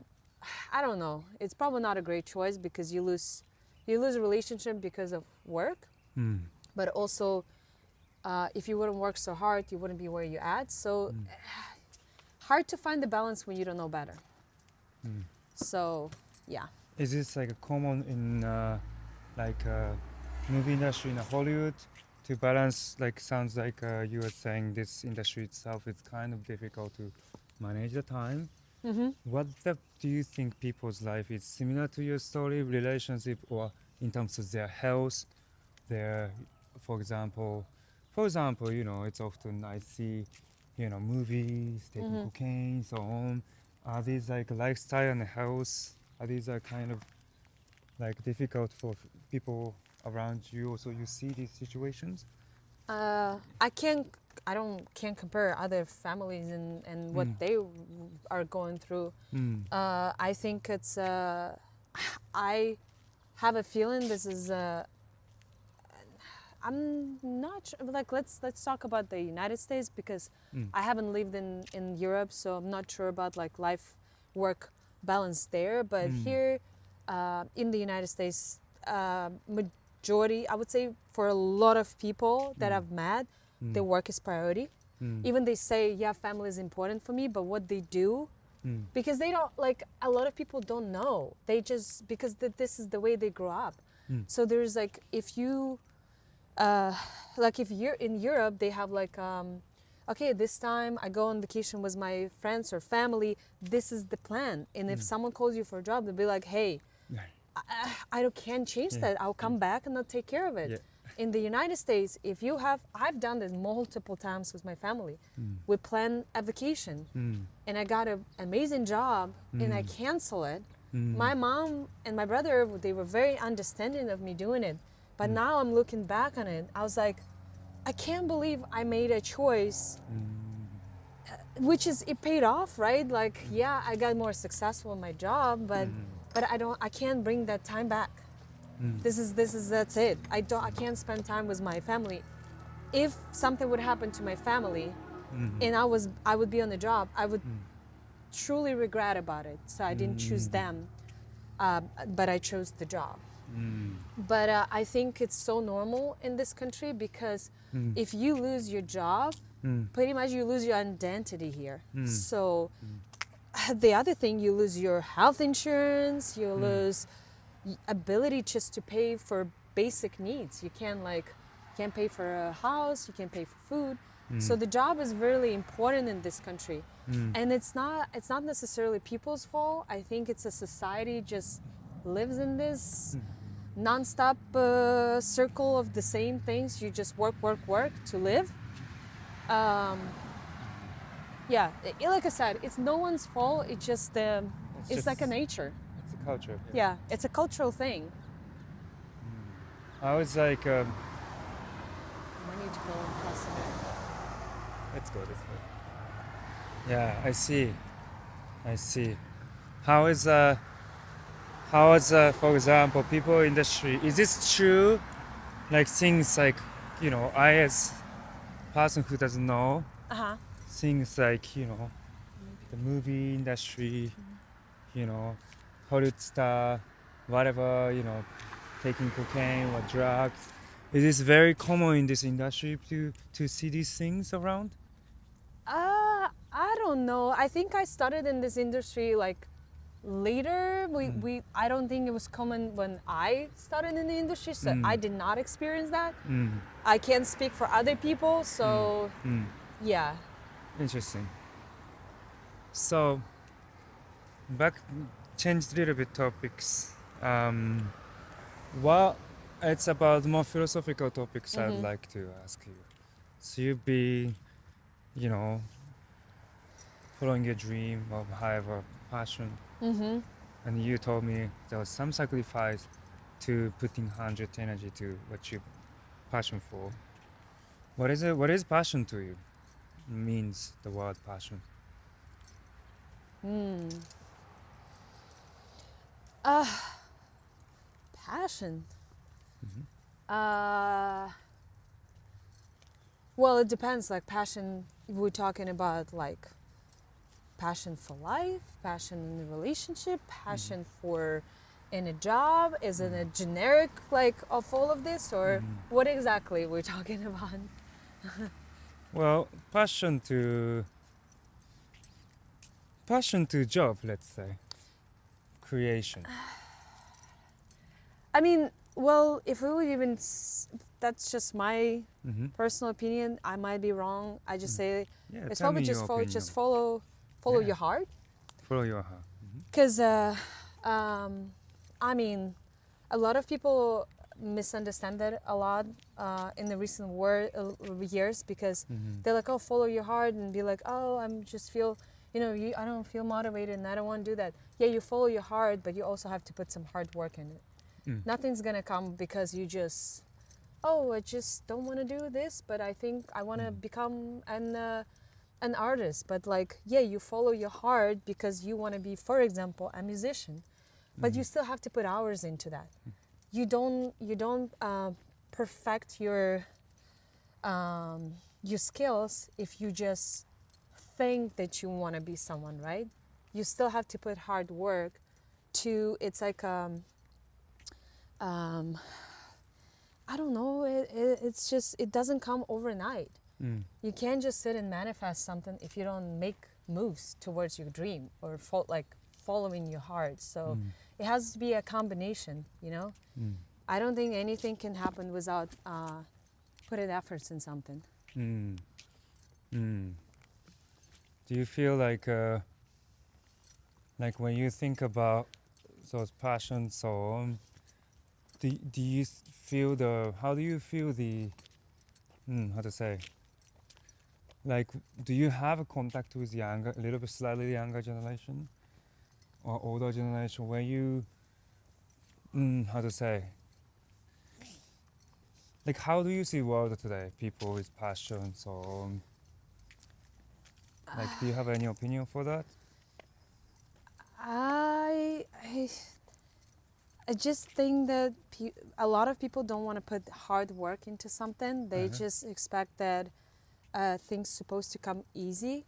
I don't know, it's probably not a great choice because you lose a relationship because of work, but also if you wouldn't work so hard, you wouldn't be where you're at. So hard to find the balance when you don't know better. So yeah. Is this like a common in like movie industry in Hollywood to balance? Like, sounds like you were saying this industry itself is kind of difficult to manage the time. Do you think people's life is similar to your story, relationship, or in terms of their health, their, for example, it's often I see, movies, taking cocaine, so on. Are these like lifestyle and health? Are these kind of like difficult for people around you? Also, you see these situations. I can't compare other families and what they are going through. Mm. I think it's I have a feeling this is I'm not sure, like let's talk about the United States because I haven't lived in Europe, so I'm not sure about like life work balance there. But here in the United States, majority, I would say, for a lot of people that I've met, the work is priority. Even they say, yeah, family is important for me, but what they do, because they don't, like, a lot of people don't know. They just, because this is the way they grow up. So there's like, if you, like if you're in Europe, they have like, okay, this time I go on vacation with my friends or family, this is the plan. And if someone calls you for a job, they'll be like, hey, can't change that. I'll come back and I'll take care of it. Yeah. In the United States, if you have, I've done this multiple times with my family. We plan a vacation and I got an amazing job and I cancel it. My mom and my brother, they were very understanding of me doing it. But now I'm looking back on it, I was like, I can't believe I made a choice, which is, it paid off, right? Like, yeah, I got more successful in my job, but I can't bring that time back. That's it. I can't spend time with my family. If something would happen to my family and I would be on the job, I would truly regret about it. So I didn't choose them, but I chose the job. But I think it's so normal in this country because if you lose your job, pretty much you lose your identity here. So the other thing, you lose your health insurance, you lose ability just to pay for basic needs. You can't pay for a house, you can't pay for food. So the job is really important in this country. And it's not necessarily people's fault. I think it's a society just lives in this non-stop circle of the same things. You just work to live. Yeah, like I said, it's no one's fault. It's just it's like a nature. It's a culture. Yeah, it's a cultural thing. I was like, I need to go across the way. let's go this way. Yeah, I see. How is for example, people industry, is this true? Like things like, I as person who doesn't know, things like, the movie industry, Hollywood star, whatever, taking cocaine or drugs. Is this very common in this industry to see these things around? I don't know. I think I started in this industry like later. I don't think it was common when I started in the industry, so I did not experience that. I can't speak for other people, so yeah. Interesting. So, changed a little bit topics. Well, it's about more philosophical topics I'd like to ask you. So you've been, following your dream of however passion, and you told me there was some sacrifice to putting 100 energy to what you passion for. What is it? What is passion to you? Means the word passion. Passion. Well, it depends. Like passion, we're talking about like passion for life, passion in a relationship, passion for in a job. Is it a generic like of all of this, or what exactly we're talking about? Well, passion to job, let's say, creation. I mean, well, if we would even, that's just my personal opinion. I might be wrong. I just say Yeah, it's tell probably me just your opinion. follow Yeah. your heart. Follow your heart. Because I mean, a lot of people misunderstand that a lot in the recent years, because they're like, oh, follow your heart, and be like, oh, I'm just feel, I don't feel motivated and I don't want to do that. Yeah, you follow your heart, but you also have to put some hard work in it. Nothing's gonna come because you just, oh, I just don't want to do this, but I think I want to become an artist. But like, yeah, you follow your heart because you want to be, for example, a musician, but you still have to put hours into that. You don't perfect your skills if you just think that you want to be someone, right? You still have to put hard work to. It's like I don't know. It's just, it doesn't come overnight. You can't just sit and manifest something if you don't make moves towards your dream or following your heart. So it has to be a combination, I don't think anything can happen without putting efforts in something. Do you feel like when you think about those passions, so do you feel how do you feel how to say, like, do you have a contact with a little bit slightly younger generation or older generation where you, how to say, like, how do you see world today, people with passions, or like, do you have any opinion for that? I just think that a lot of people don't want to put hard work into something. They just expect that things supposed to come easy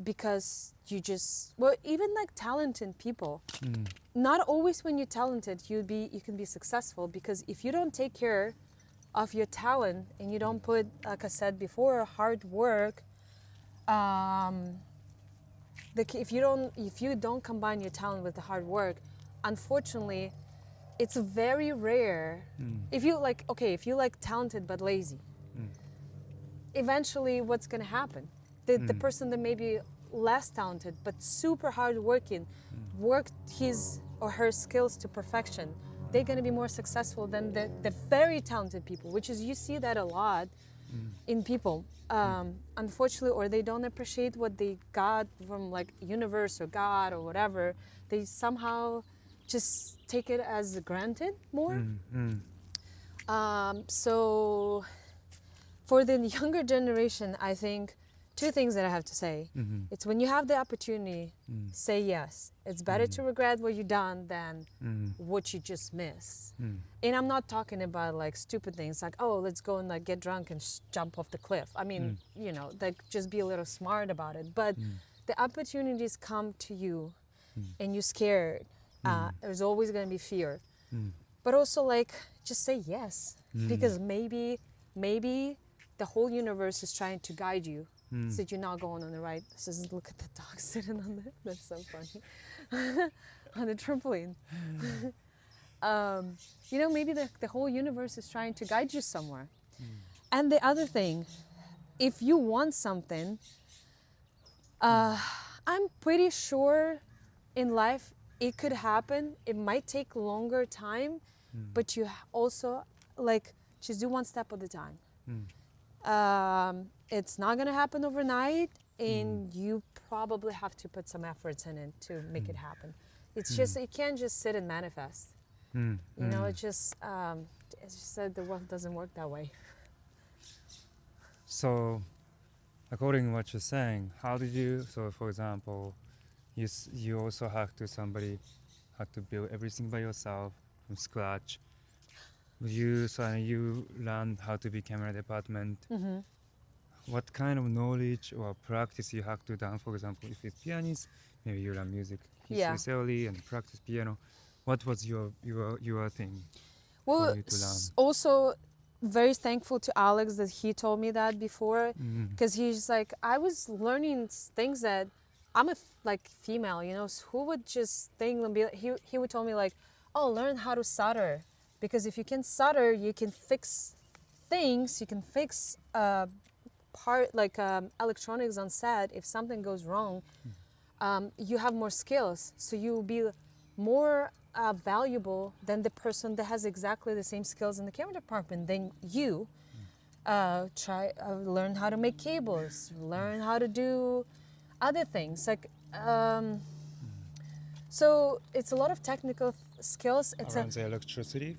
because you just, well, even like talented people, not always when you're talented you can be successful, because if you don't take care of your talent and you don't put, like I said before, hard work, if you don't combine your talent with the hard work, unfortunately, it's very rare. If you like talented but lazy, eventually what's going to happen? The person that may be less talented but super hard working, worked his or her skills to perfection, they're going to be more successful than the very talented people, which is, you see that a lot in people, unfortunately, or they don't appreciate what they got from like universe or God or whatever. They somehow just take it as granted more. So for the younger generation, I think two things that I have to say. It's when you have the opportunity, say yes. It's better to regret what you've done than what you just missed. And I'm not talking about like stupid things like, oh, let's go and like get drunk and jump off the cliff. I mean, like, just be a little smart about it. But the opportunities come to you and you're scared. There's always going to be fear. But also, like, just say yes, because maybe the whole universe is trying to guide you, so that you're not going on the right. Just look at the dog sitting on there. That's so funny. On the trampoline. Maybe the whole universe is trying to guide you somewhere. And the other thing, if you want something, I'm pretty sure in life it could happen. It might take longer time, but you also, like, just do one step at a time. It's not gonna happen overnight, and you probably have to put some efforts in it to make it happen. It's just, you can't just sit and manifest. It's just that the world doesn't work that way. So, according to what you're saying, how did you? So, for example, you also had to build everything by yourself from scratch. You learned how to be camera department. What kind of knowledge or practice you have to done? For example, if it's pianist, maybe you learn music history theory and practice piano. What was your thing? Well, for you to learn? Also very thankful to Alex that he told me that before, because he's like, I was learning things that I'm female, so who would just think and be like, he would tell me like, oh, learn how to solder, because if you can solder, you can fix things, you can fix electronics on set if something goes wrong. you have more skills, so you will be more valuable than the person that has exactly the same skills in the camera department. Then you learn how to make cables, learn how to do other things. Like, so it's a lot of technical skills. It's Around the electricity.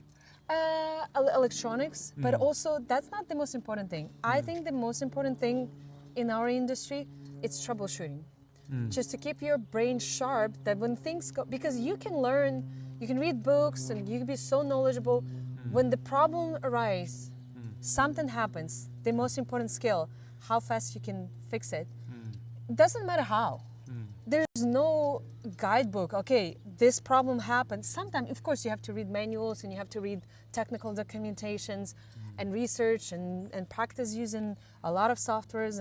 electronics, but also that's not the most important thing. I think the most important thing in our industry, it's troubleshooting. Just to keep your brain sharp, that when things go, because you can learn, you can read books and you can be so knowledgeable. When the problem arises, something happens, the most important skill, how fast you can fix it. It doesn't matter how. There's no guidebook. Okay, this problem happened. Sometimes, of course, you have to read manuals and you have to read technical documentations and research and practice using a lot of softwares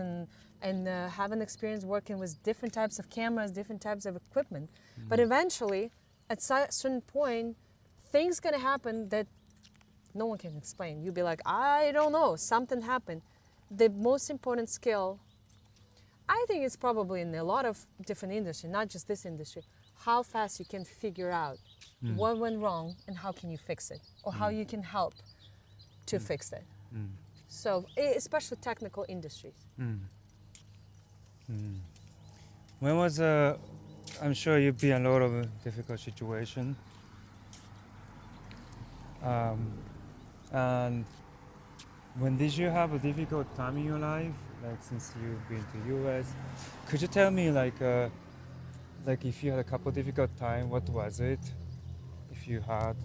and have an experience working with different types of cameras, different types of equipment. But eventually, at a certain point, things gonna happen that no one can explain. You'll be like, I don't know, something happened. The most important skill, I think it's probably in a lot of different industries, not just this industry, how fast you can figure out what went wrong and how can you fix it, or how you can help to fix it. So, especially technical industries. When was I'm sure you've been in a lot of difficult situation. And when did you have a difficult time in your life? Like since you've been to US, could you tell me like if you had a couple difficult time, what was it? If you had,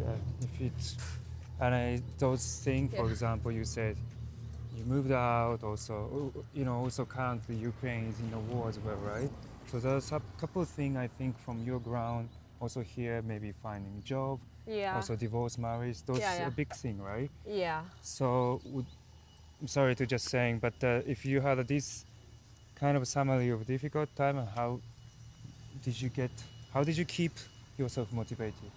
if it's, those things, for Yeah. example, you said you moved out. Also, also currently Ukraine is in a war as well, right? So there's a couple of things I think from your ground. Also here, maybe finding a job. Yeah. Also divorce, marriage. Those Yeah. a big thing, right? Yeah. So I'm sorry to just saying, but if you had this kind of summary of difficult time, how did you keep yourself motivated?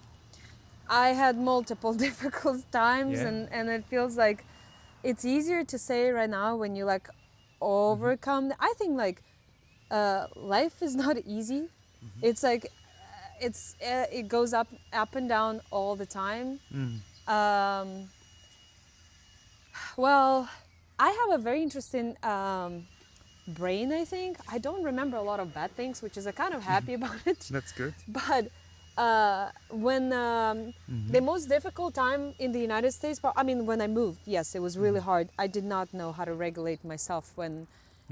I had multiple difficult times, Yeah. and it feels like it's easier to say right now when you like overcome. I think like life is not easy. It's like it goes up and down all the time. Well, I have a very interesting brain, I think. I don't remember a lot of bad things, which is I'm kind of happy about it. That's good. But when the most difficult time in the United States, I mean, when I moved, yes, it was really hard. I did not know how to regulate myself when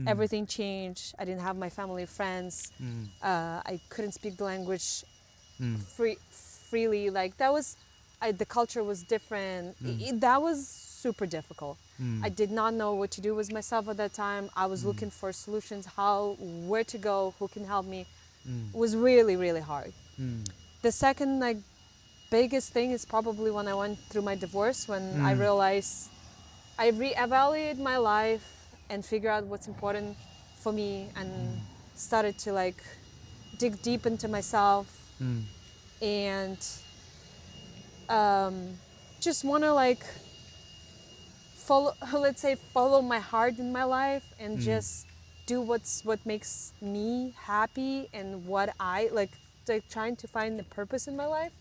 everything changed. I didn't have my family, friends. I couldn't speak the language freely. Like that was, the culture was different. That was super difficult. I did not know what to do with myself at that time. I was looking for solutions, where to go, who can help me. It was really, really hard. The second biggest thing is probably when I went through my divorce, when I realized I reevaluated my life and figure out what's important for me, and started to dig deep into myself and just want to follow my heart in my life and just do what makes me happy and what I like trying to find the purpose in my life.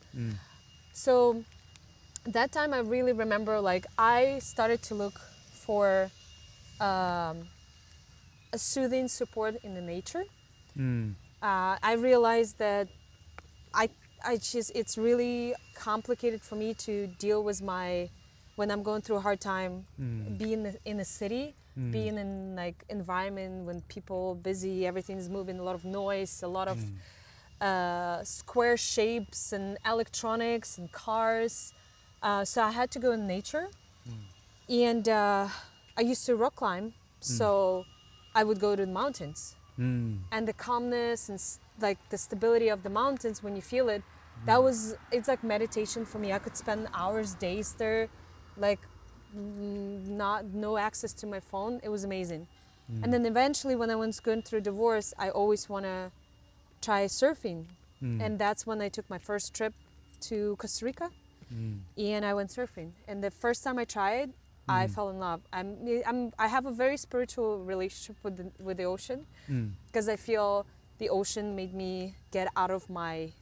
So that time I really remember I started to look for a soothing support in the nature. I realized that it's really complicated for me to deal with when I'm going through a hard time, being in a city, being in environment when people busy, everything's moving, a lot of noise, a lot of square shapes and electronics and cars. So I had to go in nature. And I used to rock climb, so I would go to the mountains. And the calmness and the stability of the mountains, when you feel it, it's like meditation for me. I could spend hours, days there, no access to my phone. It was amazing. And then eventually when I was going through divorce, I always want to try surfing. And that's when I took my first trip to Costa Rica. And I went surfing. And the first time I tried, I fell in love. I have a very spiritual relationship with the ocean, because I feel the ocean made me get out of my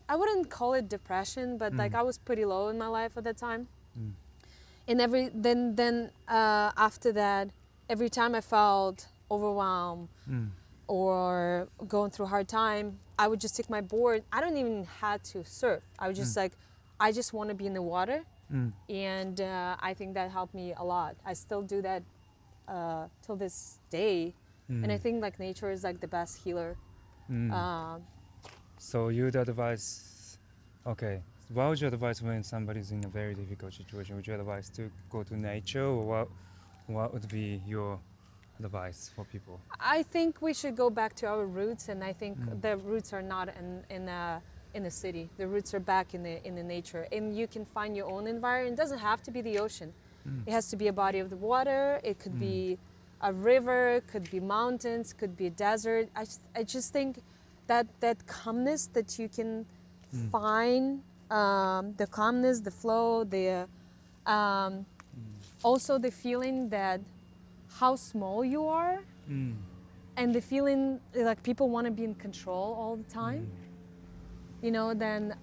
I wouldn't call it depression, but like I was pretty low in my life at that time. And after that, every time I felt overwhelmed or going through a hard time, I would just take my board. I don't even have to surf. I was just like, I just want to be in the water. And I think that helped me a lot. I still do that till this day. And I think like nature is like the best healer. So you'd advise, okay, what would you advise when somebody's in a very difficult situation? Would you advise to go to nature, or what would be your advice for people? I think we should go back to our roots, and I think the roots are not in the city. The roots are back in the nature, and you can find your own environment. It doesn't have to be the ocean. It has to be a body of the water. It could be a river. Could be mountains. Could be a desert. I just think that calmness that you can find, the calmness, the flow, the also the feeling that how small you are, and the feeling like people want to be in control all the time, you know, then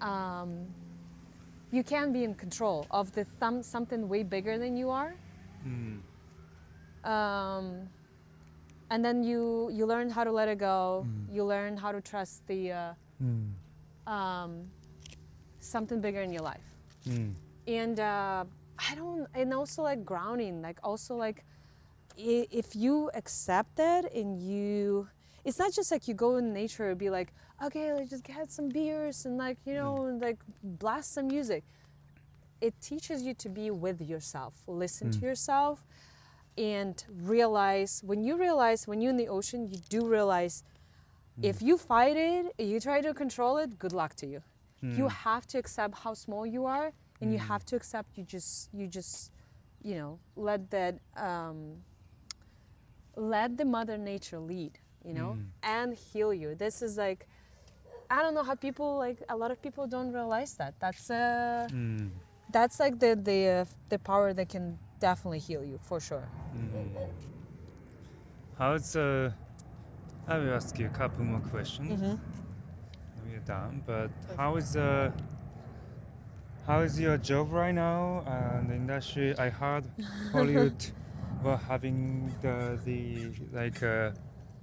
you can be in control of something way bigger than you are. And then you learn how to let it go. You learn how to trust the something bigger in your life. And and also like grounding, like also like if you accept that and it's not just like you go in nature and be like, okay, let's just get some beers and like, you know, like blast some music. It teaches you to be with yourself, listen to yourself, and realize when you're in the ocean, you do realize if you fight it, you try to control it, good luck to you. You have to accept how small you are, and you have to accept you just you know, let the mother nature lead, you know, and heal you. This is like, I don't know how people, like a lot of people don't realize that. That's like the power that can definitely heal you for sure. How's I will ask you a couple more questions. We're done, but how is your job right now and the industry? I heard Hollywood were having the like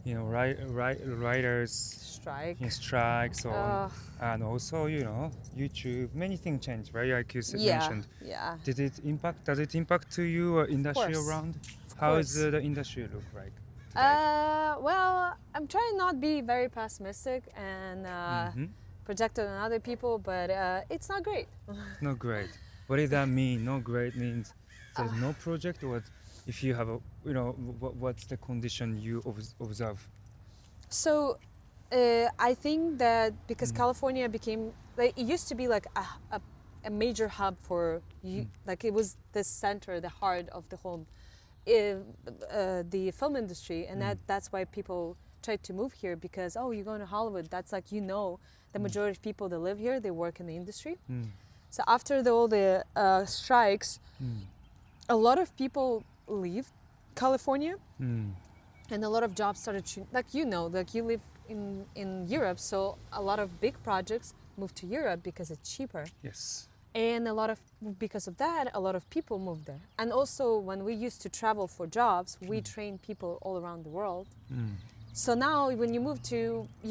you know, writers Strike. strikes and also, you know, YouTube, many things changed, right? Like you mentioned. Yeah. Does it impact to you or industry course. around? Of How is course. the industry look like today? Well, I'm trying not be very pessimistic and project on other people, but it's not great. Not great. What does that mean? Not great means there's no project, or if you have a, you know, what's the condition you observe? So I think that because California became, like, it used to be like a major hub for like it was the center, the heart of the whole the film industry, and that's why people tried to move here, because you're going to Hollywood, that's like, you know, the majority of people that live here, they work in the industry. So after all the strikes, a lot of people leave California, and a lot of jobs started like, you know, like you live in Europe, so a lot of big projects moved to Europe because it's cheaper. Yes. And because of that, a lot of people moved there. And also, when we used to travel for jobs, we trained people all around the world. So now when you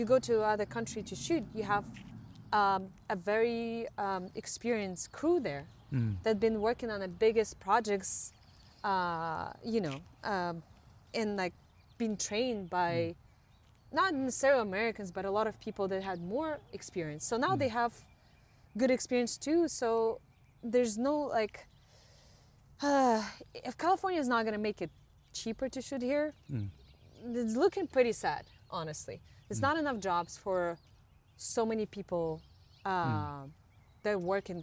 go to other country to shoot, you have a very experienced crew there that been working on the biggest projects, you know, and like being trained by not necessarily Americans, but a lot of people that had more experience. So now they have good experience too. So there's no like, if California is not going to make it cheaper to shoot here, it's looking pretty sad, honestly. There's not enough jobs for so many people that work in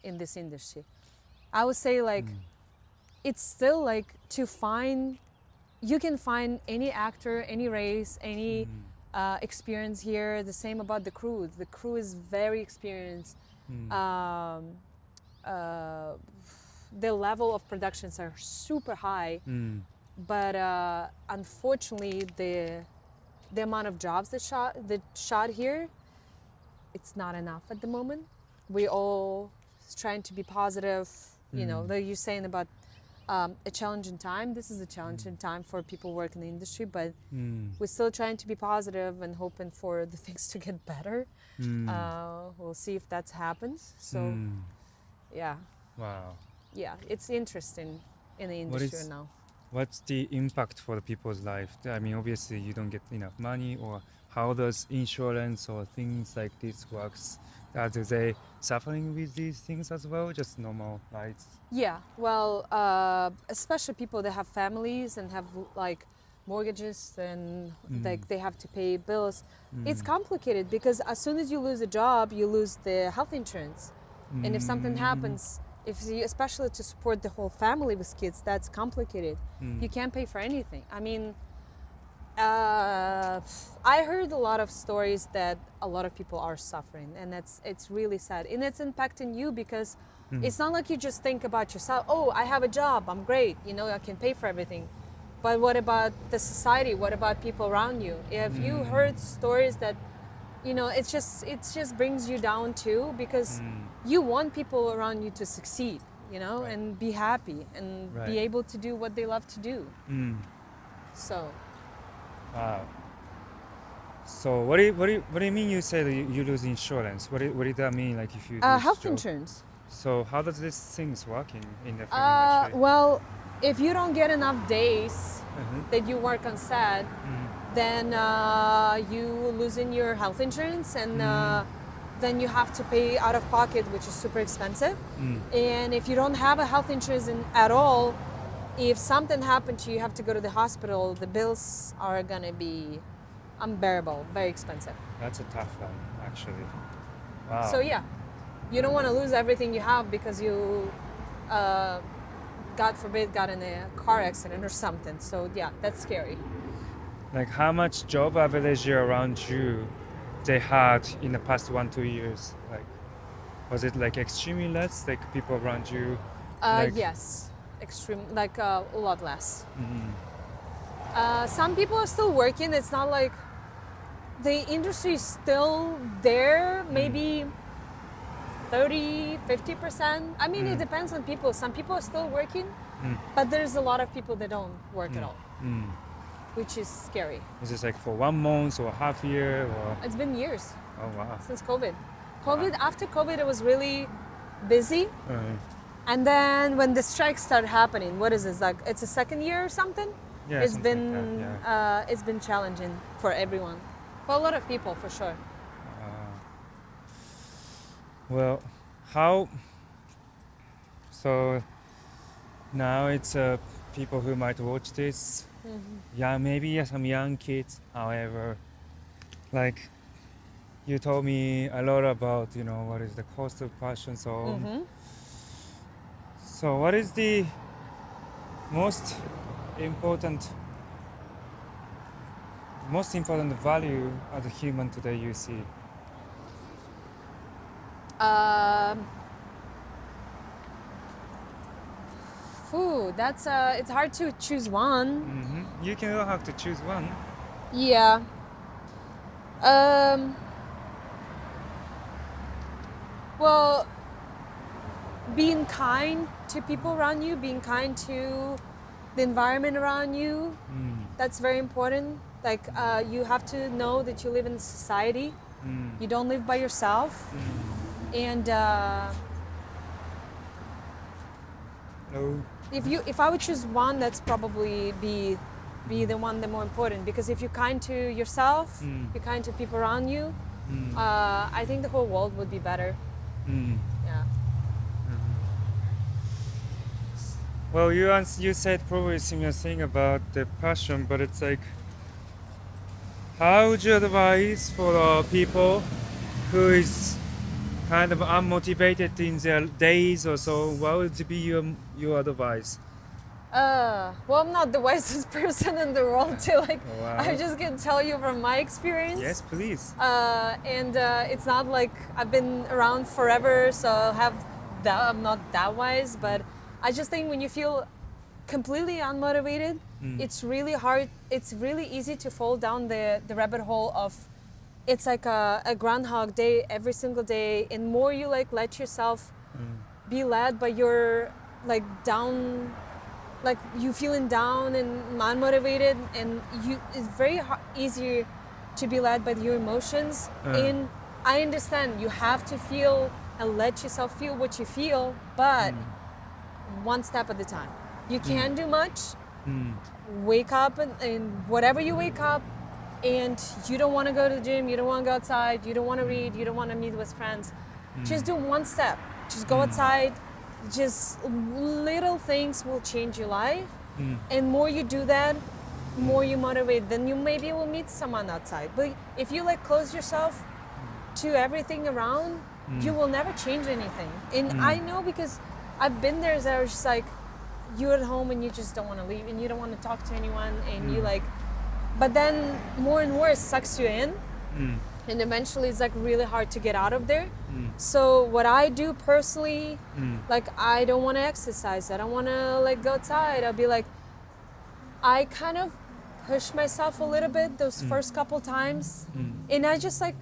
this industry. I would say like it's still like you can find any actor, any race, any experience here. The same about the crew. The crew is very experienced. The level of productions are super high, but unfortunately the amount of jobs that shot here, it's not enough at the moment. We all trying to be positive. You know, though you're saying about a challenging time. This is a challenging time for people working in the industry, but we're still trying to be positive and hoping for the things to get better. We'll see if that happens. So, yeah, Wow. yeah, it's interesting in the What industry is- now. What's the impact for the people's life? I mean, obviously you don't get enough money, or how does insurance or things like this works? Are they suffering with these things as well? Just normal lives? Yeah, well, especially people that have families and have like mortgages and like they have to pay bills. It's complicated because as soon as you lose a job, you lose the health insurance. And if something happens, especially to support the whole family with kids, that's complicated. You can't pay for anything. I mean, I heard a lot of stories that a lot of people are suffering, and it's really sad, and it's impacting you because it's not like you just think about yourself. Oh, I have a job, I'm great, you know, I can pay for everything. But what about the society? What about people around you? If you heard stories that, you know, it just brings you down too, because you want people around you to succeed, you know, Right. and be happy and be Right. able to do what they love to do. So. Wow. So what do you mean you say that you lose insurance? What did that mean? Like if you lose Health job? insurance. So how does this things work in the film industry? Well, if you don't get enough days Mhm. that you work on set, then you losing your health insurance, and then you have to pay out of pocket, which is super expensive. And if you don't have a health insurance at all, if something happened to you, you have to go to the hospital. The bills are gonna be unbearable, very expensive. That's a tough one, actually. Wow. So yeah, you don't want to lose everything you have because you, God forbid, got in a car accident or something. So yeah, that's scary. Like how much job average around you they had in the past 1-2 years? Like was it like extremely less? Like people around you? Like- Yes, extreme, like a lot less. Some people are still working. It's not like the industry is still there. Maybe 30, 50%. I mean, it depends on people. Some people are still working, but there's a lot of people that don't work at all, which is scary. Is this like for 1 month or half year or? It's been years Oh wow. since COVID. After COVID, it was really busy. And then when the strikes started happening, what is this, like it's a second year or something? Yeah, It's something been like that, it's been challenging for everyone, for a lot of people, for sure. Well, how? So now it's people who might watch this. Yeah, maybe some young kids. However, like you told me a lot about, you know, what is the cost of passion. So what is the most important value as a human today you see? That's it's hard to choose one. You can have to choose one. Yeah. Well, being kind to people around you, being kind to the environment around you, that's very important. Like you have to know that you live in society. You don't live by yourself. And Oh. if I would choose one, that's probably be the one the more important, because if you're kind to yourself, you're kind to people around you, I think the whole world would be better. Yeah. Well, you said probably a similar thing about the passion, but it's like, how would you advise for people who is kind of unmotivated in their days or so? What would be your advice? Well, I'm not the wisest person in the world to like. Oh, wow. I just can tell you from my experience. Yes, please. And it's not like I've been around forever, so I'm not that wise. But I just think when you feel completely unmotivated, it's really hard. It's really easy to fall down the rabbit hole of it's like a groundhog day every single day. And more you like let yourself be led by your like down, like you feeling down and not motivated, and it's very easier to be led by your emotions. And I understand you have to feel and let yourself feel what you feel, but one step at a time. You can't do much. Wake up and whatever you wake up, and you don't want to go to the gym, you don't want to go outside, you don't want to read, you don't want to meet with friends. Just do one step. Just go outside. Just little things will change your life. And more you do that, more you motivate, then you maybe will meet someone outside. But if you like close yourself to everything around, you will never change anything. And I know because I've been there, so I was just like, you're at home and you just don't want to leave and you don't want to talk to anyone, and you like, but then more and more it sucks you in, and eventually it's like really hard to get out of there. So what I do personally, like I don't want to exercise, I don't want to like go outside, I'll be like, I kind of push myself a little bit those first couple times, and I just like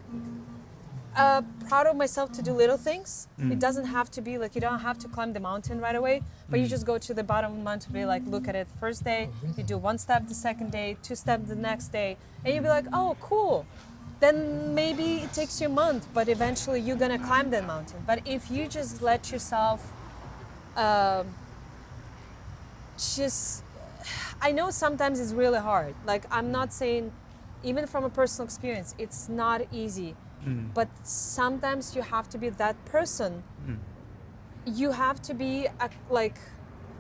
proud of myself to do little things. It doesn't have to be like, you don't have to climb the mountain right away, but you just go to the bottom of the mountain, be like, look at it first day, you do one step the second day, two steps the next day, and you'll be like, oh cool. Then maybe it takes you a month, but eventually you're gonna climb that mountain. But if you just let yourself just, I know sometimes it's really hard, like I'm not saying, even from a personal experience, it's not easy. But sometimes you have to be that person. You have to be like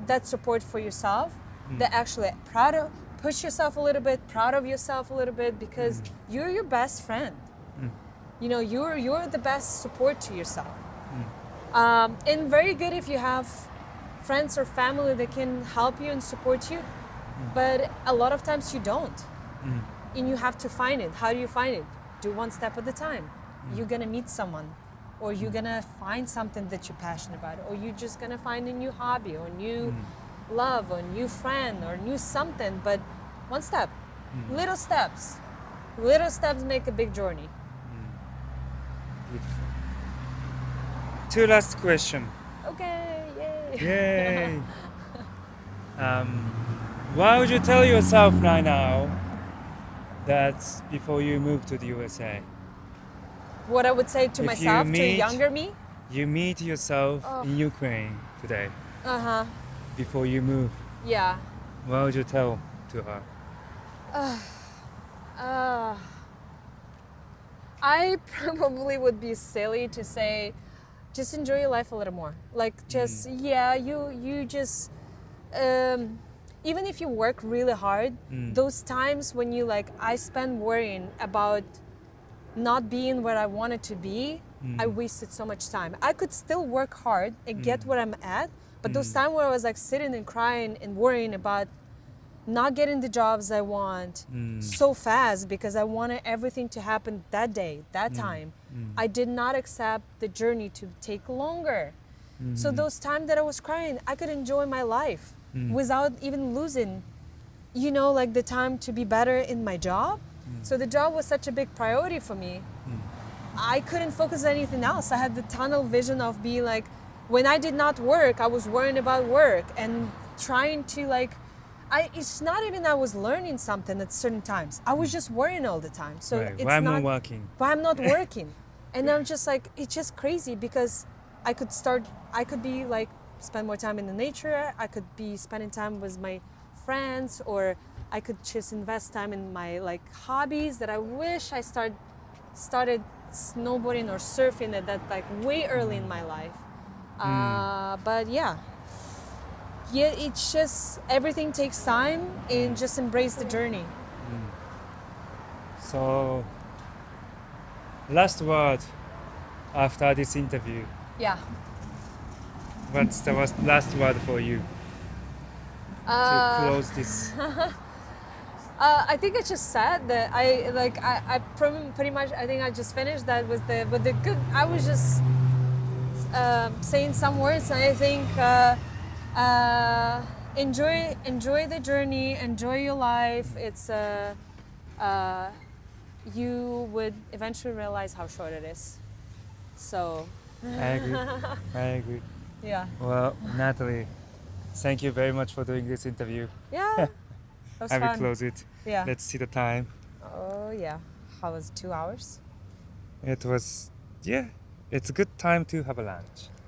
that support for yourself, that actually push yourself a little bit, proud of yourself a little bit, because you're your best friend. You know, you're the best support to yourself. And very good if you have friends or family that can help you and support you, but a lot of times you don't. And you have to find it. How do you find it? Do one step at a time. You're gonna meet someone, or you're gonna find something that you're passionate about, or you're just gonna find a new hobby, or new love, or new friend, or new something. But one step, little steps make a big journey. Beautiful. Two last question. Okay, yay. Yay! What would you tell yourself right now that before you move to the USA? What I would say to If myself, you to meet- younger me? You meet yourself in Ukraine today before you move. Yeah. What would you tell to her? I probably would be silly to say, just enjoy your life a little more. Like, just, you just, even if you work really hard, those times when you like, I spend worrying about not being where I wanted to be, I wasted so much time. I could still work hard and get where I'm at, but those times where I was like sitting and crying and worrying about not getting the jobs I want so fast because I wanted everything to happen that day, that time, I did not accept the journey to take longer. So those times that I was crying, I could enjoy my life without even losing, you know, like the time to be better in my job. So the job was such a big priority for me. I couldn't focus on anything else. I had the tunnel vision of being like, when I did not work, I was worrying about work and trying to like, it's not even I was learning something at certain times. I was just worrying all the time. So Right. it's Why I'm not not working? why I'm not working. And I'm just like, it's just crazy because I could be like, spend more time in the nature. I could be spending time with my friends, or I could just invest time in my like hobbies that I wish I started snowboarding or surfing at that like way early in my life. But yeah, it's just everything takes time, and just embrace the journey. So, last word after this interview. Yeah. What's the last word for you to close this? I think I just said that I pretty much I think I just finished that with the good. I was just saying some words, and I think enjoy the journey, enjoy your life. It's you would eventually realize how short it is. So I agree. I agree. yeah, Well, Natalie, thank you very much for doing this interview. yeah, that was I will fun. close it. Yeah. Let's see the time. Oh yeah. How was it, 2 hours? It was, yeah, it's a good time to have a lunch.